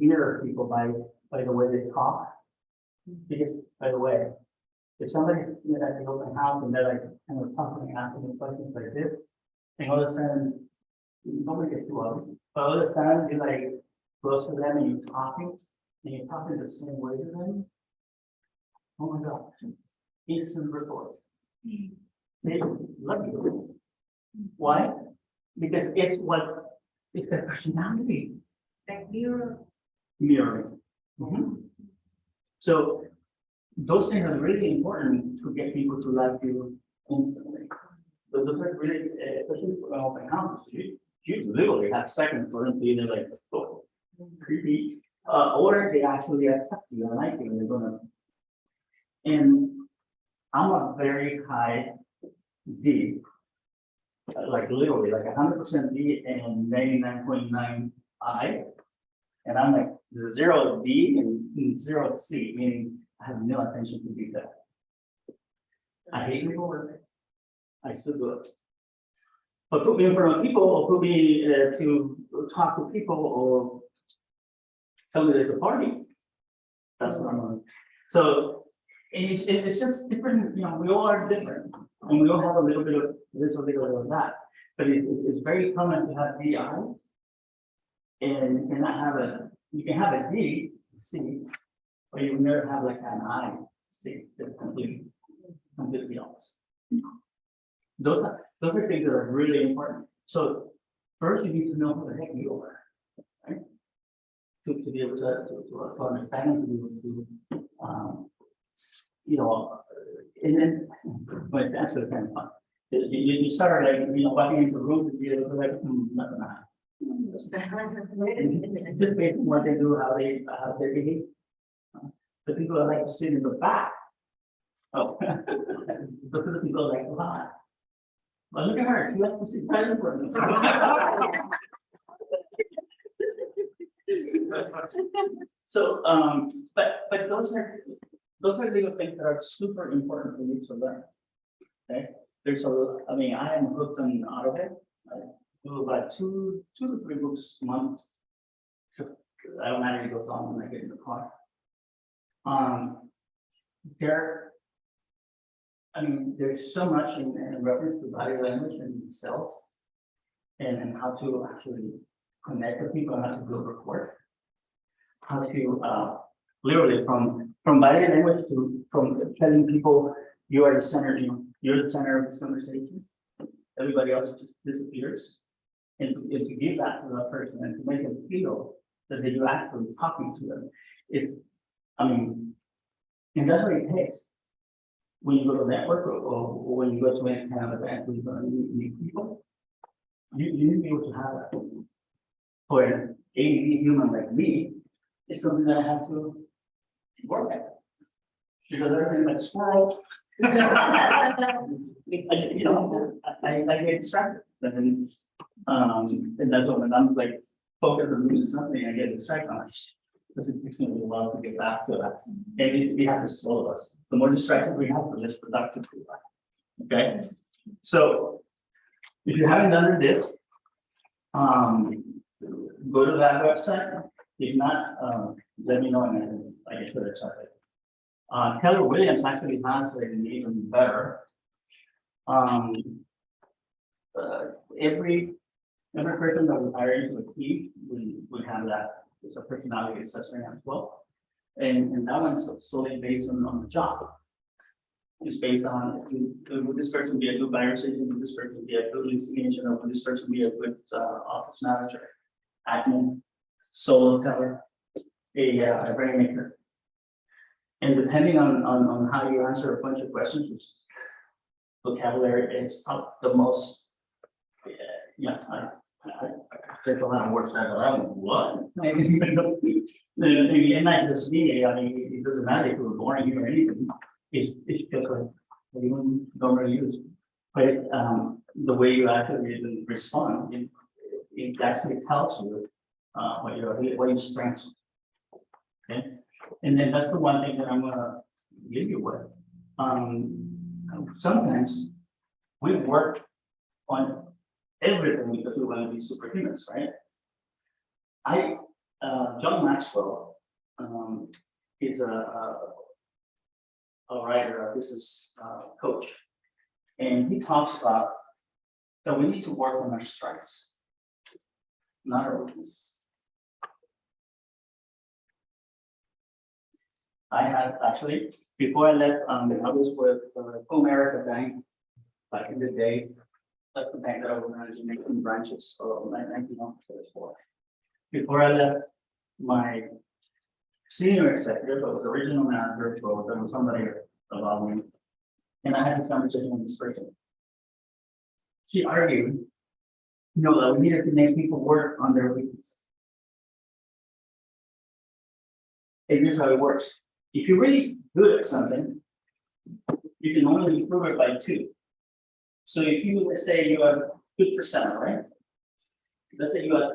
hear people by the way they talk. Because, by the way, if somebody's at the open house and they're like kind of talking, asking questions like this, and all of a sudden, nobody gets too obvious, but all of a sudden you're like close to them and you're talking the same way to them. Oh my God, instant report. They love you. Why? Because it's their personality. Like mirror. Mirroring. So those things are really important to get people to like you instantly. But those are really, especially for open houses, you literally have seconds for them to either like, oh, creepy, or they actually accept you and like you and they're gonna. And I'm a very high D. like literally like 100% D and 99.9 I. And I'm like 0 D and 0 C, meaning I have no attention to detail. I hate paperwork. I still do it. But put me in front of people, or put me to talk to people, or tell me there's a party. That's what I'm on. So it's just different, you know, we all are different, and we all have a little bit of this, a little bit of that. But it's very common to have DIs. And you cannot have you can have a D, C, but you will never have like an I, C, that's completely else. Those are things that are really important. So first you need to know who the heck you are, right? To be able to understand and to be able to, you know, and then, but that's what kind of fun. You start like, you know, walking into rooms and be able to like, nothing. And just based on what they do, how they behave. The people that like to sit in the back. Oh, those are the people that like to hide. Well, look at her, she likes to sit right in front of me. So, but those are little things that are super important for you to learn. Okay, I mean, I am hooked on AutoCAD. I do about two to three books a month. So I don't matter, it goes on when I get in the car. There's so much in reference to body language and cells, and how to actually connect with people, how to build rapport, how to literally from body language from telling people you are the center, you're the center of this conversation. Everybody else just disappears, and to give that to that person and to make them feel that you're actually talking to them. And that's what it takes. When you go to network or when you go to any kind of event where you're going to meet people, you need to be able to have that. For an ADD human like me, it's something that I have to work at. Because everything like squirrel. I get distracted. And that's when I'm like focused on doing something, I get distracted on it. Because it takes me a little while to get back to that. And we have to slow us. The more distracted we have, the less productive we are. Okay. So if you haven't done this, go to that website. If not, let me know and I get it started. Keller Williams actually has an even better. Every person that we hire into a team, we have that. It's a personality assessment as well. And that one's solely based on the job. It's based on would this person be a good buyer agent, would this person be a good leasing agent, or would this person be a good office manager, admin, solo teller, a brain maker. And depending on how you answer a bunch of questions, which vocabulary is up the most. There's a lot of words that I don't know what. And not just me, I mean, it doesn't matter if you're born here or anything. It's just like you don't really use. But the way you actually respond, it actually tells you what your strengths. Okay, and then that's the one thing that I'm gonna leave you with. Sometimes we work on everything because we want to be superhumans, right? John Maxwell is a writer, a business coach, and he talks about that we need to work on our strengths, not our weaknesses. I had actually, before I left, I was with Comerica Bank back in the day. That's the bank that I was managing 19 branches, so 19 offices for. Before I left, my senior executive, I was the original manager, so there was somebody above me. And I had this conversation with this person. She argued, that we needed to make people work on their weaknesses. And here's how it works. If you're really good at something, you can only improve it by 2. So if you, let's say you have good percent, right? Let's say you got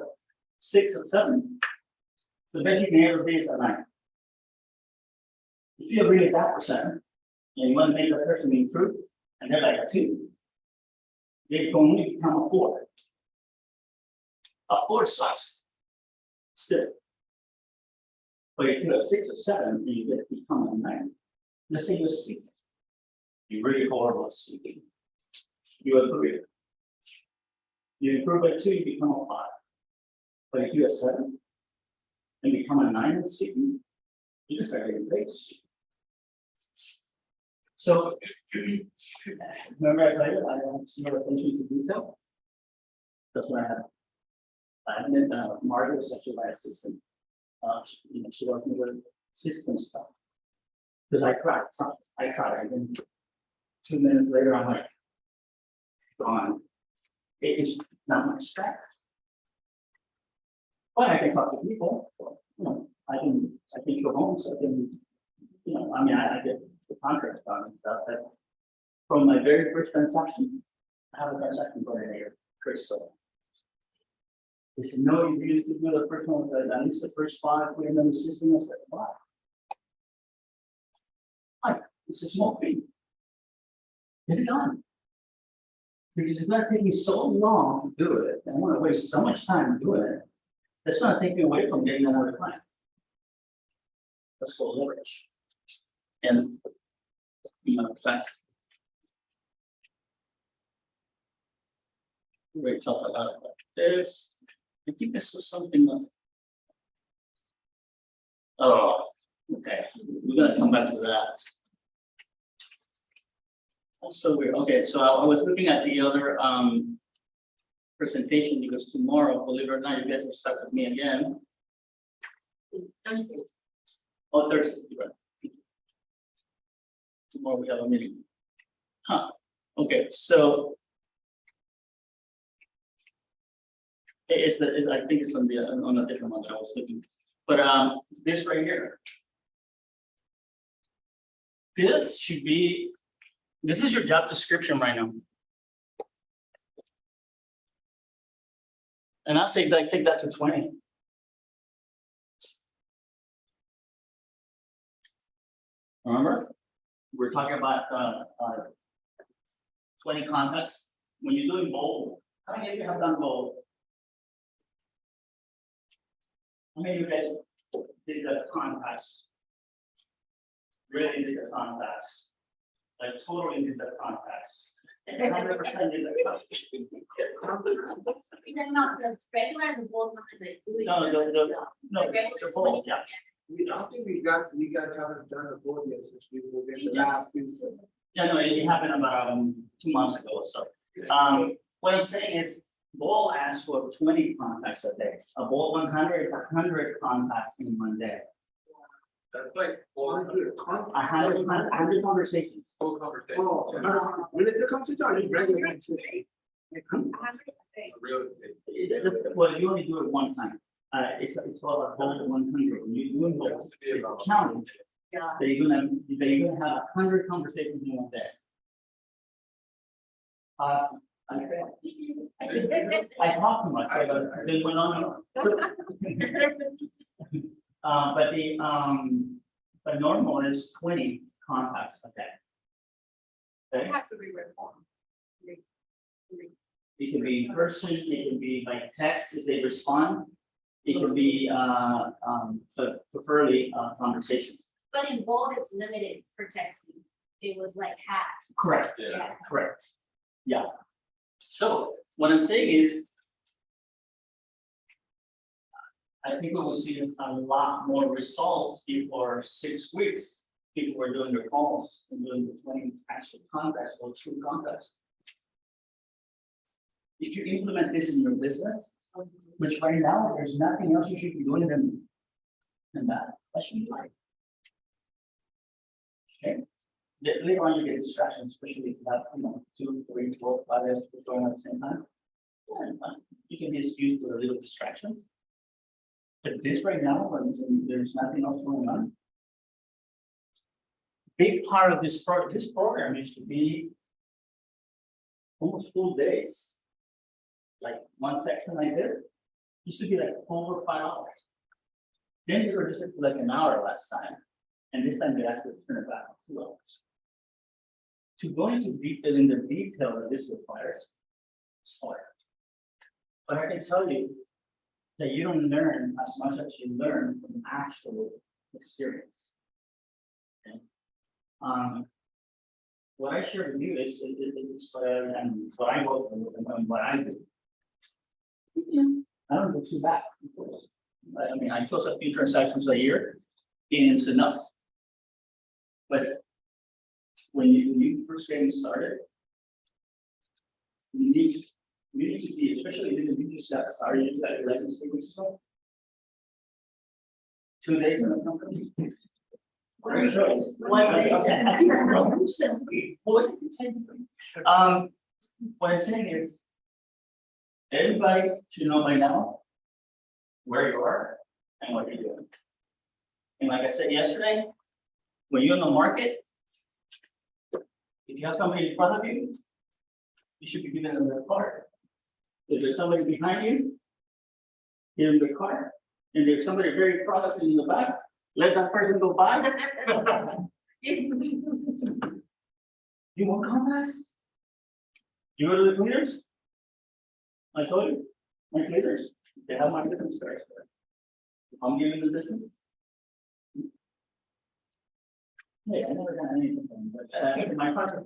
6 or 7. The best you can ever be is a 9. If you're really that percent, and you want to make that person improve, and they're like a 2, they can only become a 4. A 4 sucks. Still. But if you're a 6 or 7, and you get to become a 9, let's say you're speaking. You're really horrible at speaking. You're a 3. You improve by 2, you become a 5. But if you're a 7 and become a 9 in speaking, you can start getting great. So remember I told you I don't see no attention to detail. That's what I have. I met Margaret was actually my assistant. She worked with system stuff. Because I tried, and then 2 minutes later, I'm like, gone. It is not much strength. But I can talk to people, I can go home, so I can, I get the contracts done and stuff, but from my very first transaction, I have a transaction coordinator, Chris, so. They said, no, you do the first one, but at least the first 5, we have in the system, I said, wow. Hi, it's a small thing. Get it done. Because it's gonna take me so long to do it, and I wanna waste so much time doing it. That's gonna take me away from getting another client. That's called leverage. And, in fact. We talk about this. I think this was something that. Oh, okay, we're gonna come back to that. Also, okay, so I was looking at the other presentation because tomorrow, believe it or not, you guys are stuck with me again. Thursday. Oh, Thursday, right. Tomorrow we have a meeting. Huh, okay, so. I think it's on a different one that I was looking, but this right here. This should be, this is your job description right now. And I'll say like take that to 20. Remember? We're talking about 20 contacts. When you're doing bold, how many of you have done bold? How many of you guys did the contacts? Really did the contacts? Like totally did the contacts? 100% did the contacts. They're not the regular, the bold one, No, the bold, yeah. I think we guys haven't done the board yet since we were in the last few. Yeah, no, it happened about 2 months ago or so. What I'm saying is, Bowl asks for 20 contacts a day. A Bowl 100 is 100 contacts in one day. That's like 100 conversations. full conversation. When it comes to time, you regularly. Real estate. Well, you only do it one time. It's called a Bowl 100. When you're doing Bowl, it's a challenge. That you're gonna have 100 conversations in one day. I talk too much, but then went on. But normal is 20 contacts a day. Okay, Have to be reformed. it can be in person, it can be by text if they respond. It can be so preferably conversations. But in bold, it's limited for texting. It was like half. Correct. Yeah. Correct. Yeah. So what I'm saying is. I think we will see a lot more results before 6 weeks. People were doing their calls and doing the 20 actual contacts or true contacts. If you implement this in your business, which right now there's nothing else you should be doing than that. That should be fine. Okay. Later on, you get distractions, especially if you have 2, 3, 4, 5 hours going on at the same time. And, you can be excused with a little distraction. But this right now, when there's nothing else going on. Big part of this program used to be almost full days. like one section like this, used to be like over $5. Then they reduced it to like an hour last time, and this time they actually turn it back to $2. To go into detail in the detail that this requires, it's hard. But I can tell you that you don't learn as much as you learn from actual experience. Okay? What I share with you is what I go through and what I do. I don't do too bad. I mean, I close a few transactions a year, and it's enough. But when you first getting started, you need to be, especially if you just got started, you got your license 2 weeks ago. 2 days in the company. Great choice. What I'm saying is, everybody should know by now where you are and what you're doing. And like I said yesterday, when you're in the market, if you have somebody in front of you, you should be giving them their card. If there's somebody behind you, give them the card. And if somebody very promising in the back, let that person go by. You want Compass? You go to the cleaners? I told you, my cleaners, they have my business cards there. I'm giving the business. Hey, I never got anything from them, but my project.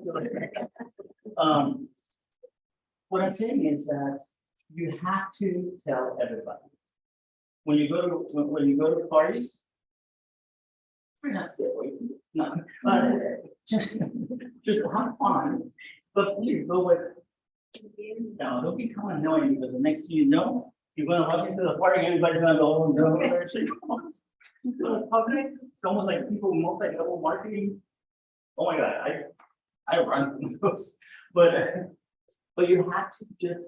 What I'm saying is that you have to tell everybody. When you go to, when you go to parties, we're not stay away from it, no, just have fun, but please go with. No, don't become annoying, because the next thing you know, you're gonna walk into the party, everybody's gonna go, oh, no, it's almost like people multi-level marketing. Oh my God, I run from those, but you have to just,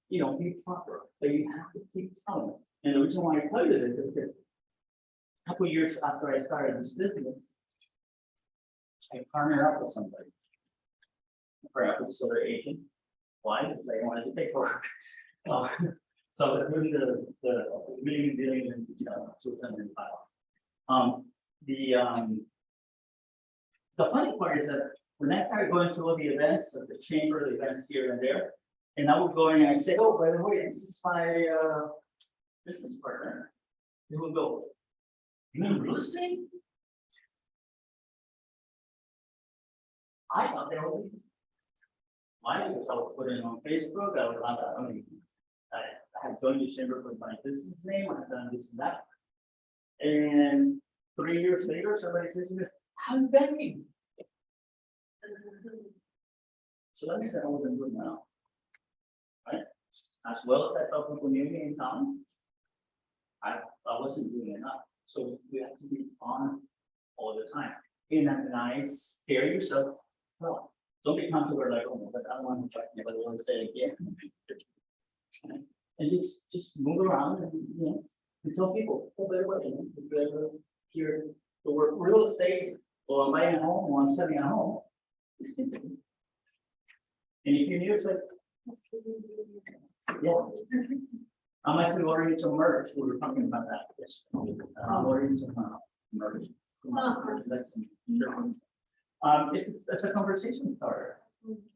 be proper, but you have to keep telling. And the reason why I tell you this is because a couple years after I started this business, I partnered up with somebody. I partnered up with this other agent. Why? Because I wanted to pay for it. So it's really the really dealing in 2005. The funny part is that when I started going to all the events of the chamber, the events here and there, and I would go in and I say, oh, by the way, this is my business partner. They would go, you mean real estate? I thought they were. Why? Because I would put it on Facebook, I had joined the chamber with my business name, I've done this and that. And 3 years later, somebody says to me, how you banking? So that means I wasn't good now. Right? As well as I thought people knew me in town, I wasn't doing enough. So we have to be on all the time. In a nice, scare yourself. No, don't be comfortable like, oh, but I don't want to check, but I want to say it again. And just move around and, and tell people, oh, by the way, if you ever hear the word real estate, or I'm buying a home, or I'm selling a home, it's different. And if you're new, it's like, yeah. I'm actually ordering some merch. We were talking about that. Yes. I'm ordering some merch. Let's see. It's a conversation starter.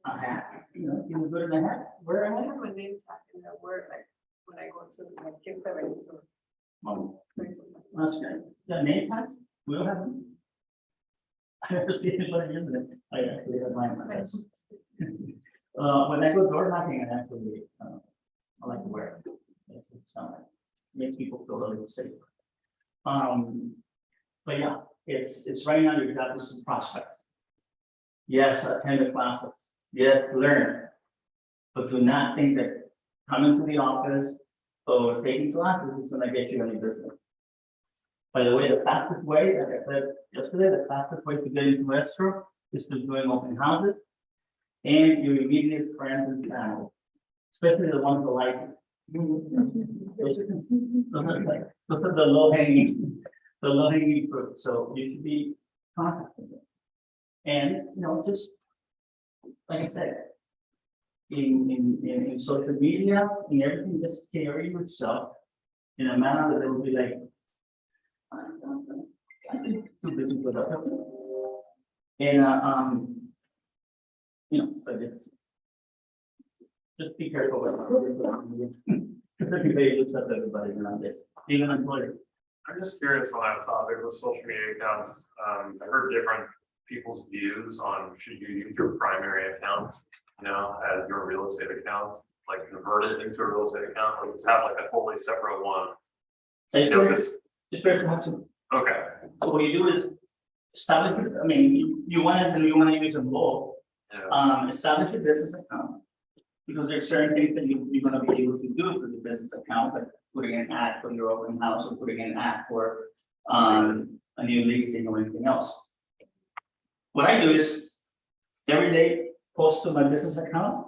A hat, you put it in a hat. Where I am have a name tag in the word, like, when I go to my kids, That's good. The name tag? We don't have them. I never see anybody using it. I actually have mine. When I go door knocking, I actually, I like to wear it. It's makes people feel a little safer. But yeah, it's right now you've got some prospects. Yes, attend the classes. Yes, learn. But do not think that coming to the office or taking classes is gonna get you any business. By the way, the fastest way, like I said yesterday, the fastest way to get into escrow is to doing open houses and your immediate friends and family, especially the ones that like it. Those are the low hanging fruit. So you should be contacting them. And just like I said, in social media, in everything, just carry yourself in a manner that they will be like, I'm too busy for that. And, but it's, just be careful with because everybody looks at everybody around this, even employers. I'm just curious on that topic with social media accounts. I heard different people's views on should you use your primary account, as your real estate account, like convert it into a real estate account, or just have like a totally separate one. It's You know, very, 'cause- it's very to have to, okay, so what you do is establish, I mean, you want to use them both. yeah, Establish a business account. Because there's certain things that you're gonna be able to do for the business account, like putting an ad for your open house or putting an ad for a new listing or anything else. What I do is every day post to my business account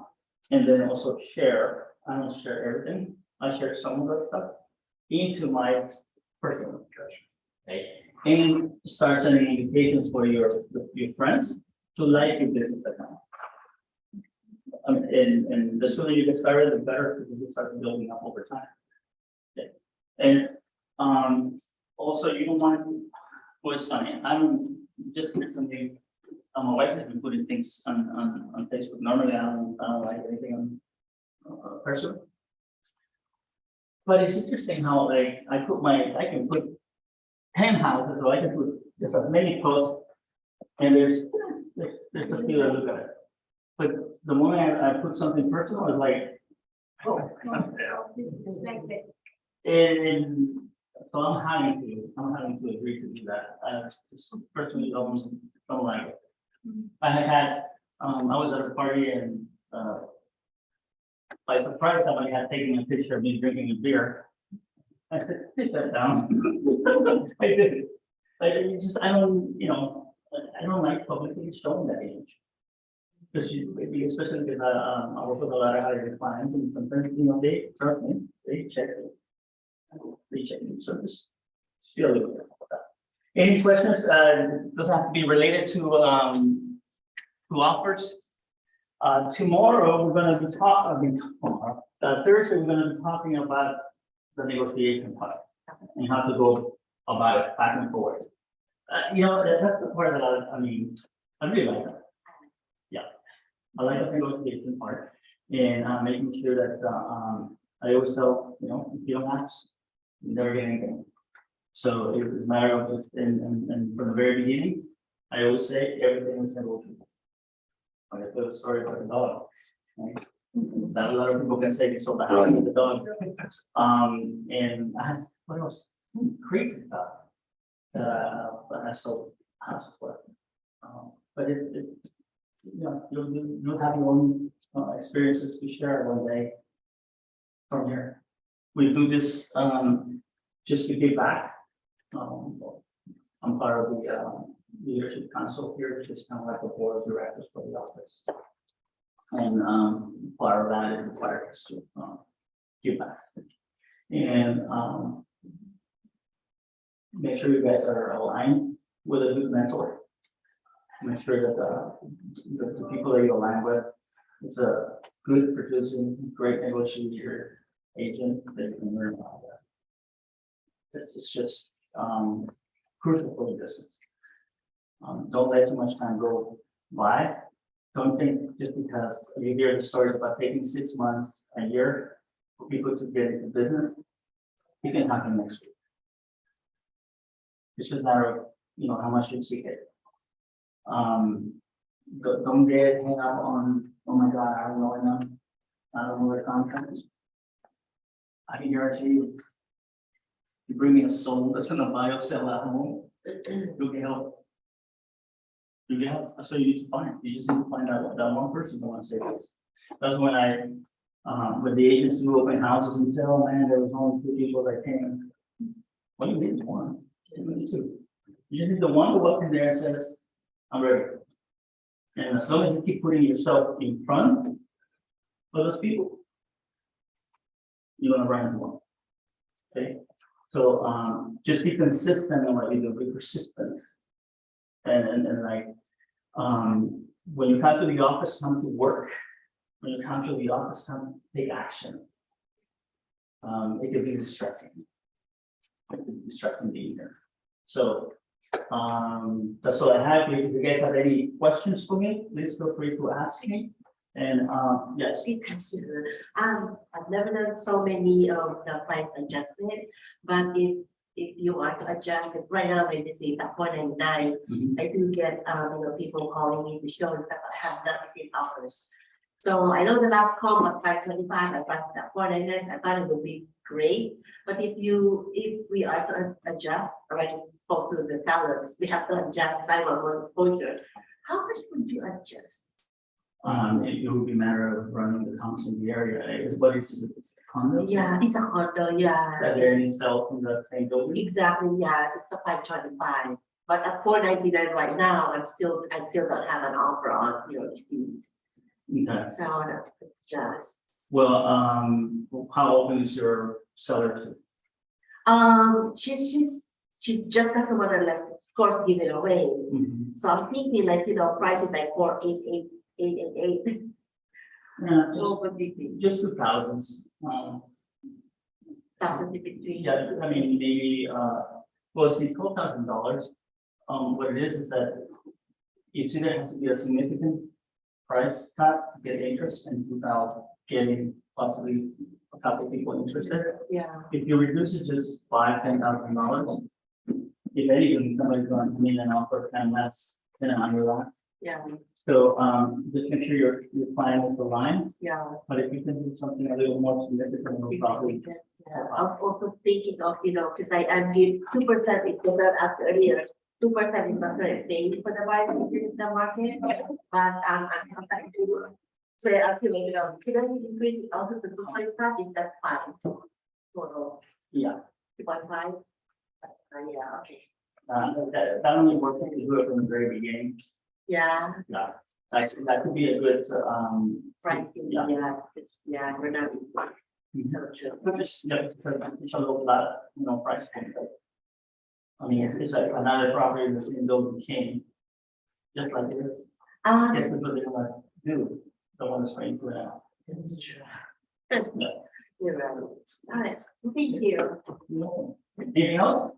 and then also share. I don't share everything. I share some of that stuff into my personal account. Okay, and start sending invitations for your friends to like your business account. And the sooner you get started, the better, because you start building up over time. Okay. And also you don't want, well, it's funny, I'm just recently, my wife has been putting things on Facebook. Normally I don't like anything on personal. But it's interesting how like I can put 10 houses, or I can put just as many posts, and there's a few that look at it. But the moment I put something personal, it's like, oh, Like that. and so I'm having to agree to do that. I just personally don't like it. I had, I was at a party and, by surprise, somebody had taken a picture of me drinking a beer. I said, take that down. I did. I don't like publicly showing that image. Because especially because I work with a lot of higher clients and sometimes, they trust me, they check it. They check it, so just feel a little bit about that. Any questions? Doesn't have to be related to offers. Tomorrow, we're gonna be Thursday, we're gonna be talking about the negotiation part and how to go about it back and forth. That's the part that I really like that. Yeah, I like the negotiation part and making sure that I always tell, if you don't ask, you never get anything. So it was a matter of just, and from the very beginning, I always say everything is negotiable. I tell the story about the dog. Right? Not a lot of people can say they sold the house with the dog. And I had, what else? Crazy stuff. But I sold houses for. But you'll have your own experiences to share one day from here. We do this just to give back. I'm part of the leadership council here, which is kind of like a board of directors for the office. And part of that is required us to give back. And make sure you guys are aligned with a good mentor. Make sure that the people that you align with is a good producing, great negotiator, agent that you can learn about that. It's just crucial for the business. Don't let too much time go by. Don't think just because you hear the stories about taking 6 months, a year for people to get into business, it can happen next week. It's just a matter of how much you seek it. Don't get hung up on, oh my God, I don't know enough. I don't know the contracts. I can guarantee you, you bring me a soul that's gonna buy or sell at home, you'll get help. You get help. That's what you need to find. You just need to find out that one person who wants to say this. That's when with the agents who open houses and say, oh man, there was only 2 people that came. What do you need? One. You need 2. You just need the one to walk in there and says, I'm ready. And as long as you keep putting yourself in front of those people, you're gonna run into one. Okay, so just be consistent in what you do, be persistent. And like when you come to the office, come to work. when you come to the office, time, take action. It could be distracting. It could be distracting the ear. So, that's all I have. If you guys have any questions for me, please feel free to ask me. And, yes, I've never done so many of the price adjustment, but if you are to adjust it right now, maybe say at 499, Mhm. I do get, people calling me to show that I have not received offers. So I know the last call was 525, I priced at 499, I thought it would be great, but if we are to adjust, already spoke to the sellers, we have to adjust, because I want more exposure. How much would you adjust? it would be a matter of running the comps in the area. Is what is condo? Yeah, it's a condo, yeah. That they're in cells in the same building? Exactly, yeah, it's a 525, but at 499 right now, I still don't have an offer on, the seat. Okay. So that's just, Well, how open is your seller she just doesn't want to like, of course, give it away. to? So I'm thinking like, price is like 488. Yeah, So what do you think? just 2,000. That's the between. Yeah, I mean, maybe, well, see, $12,000. What it is that it's either has to be a significant price cut to get interest and without getting possibly a couple people interested. Yeah, If you reduce it just $10,000, if anything, somebody's going to come in and offer 10 less than under that. yeah, So, just make sure your plan is aligned, yeah. but if you can do something a little more significant, we'll probably. Yeah, I was also thinking of, because I give 2%, if you got asked earlier, 2% is not very big for the buyers in the market, but I'm trying to say, actually, can I increase it also to 2.5, if that's fine? Total, Yeah, 2.5? Yeah, okay, that only works if you do it from the very beginning. yeah, Yeah, that could be a good, pricing, Yeah. yeah, we're not. So true. but just, it's a little that, price point. But, I mean, if it's like another property that's in building king, just like it is, guess what they're gonna do, the one that's right for now. That's true. Yeah. You're right. All right, thank you. No. Anything else?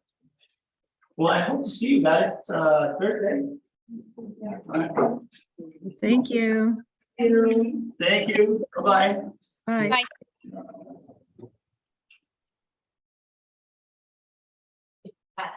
Well, I hope to see you guys, Thursday. Thank you. Thank you, bye-bye. Bye. Bye.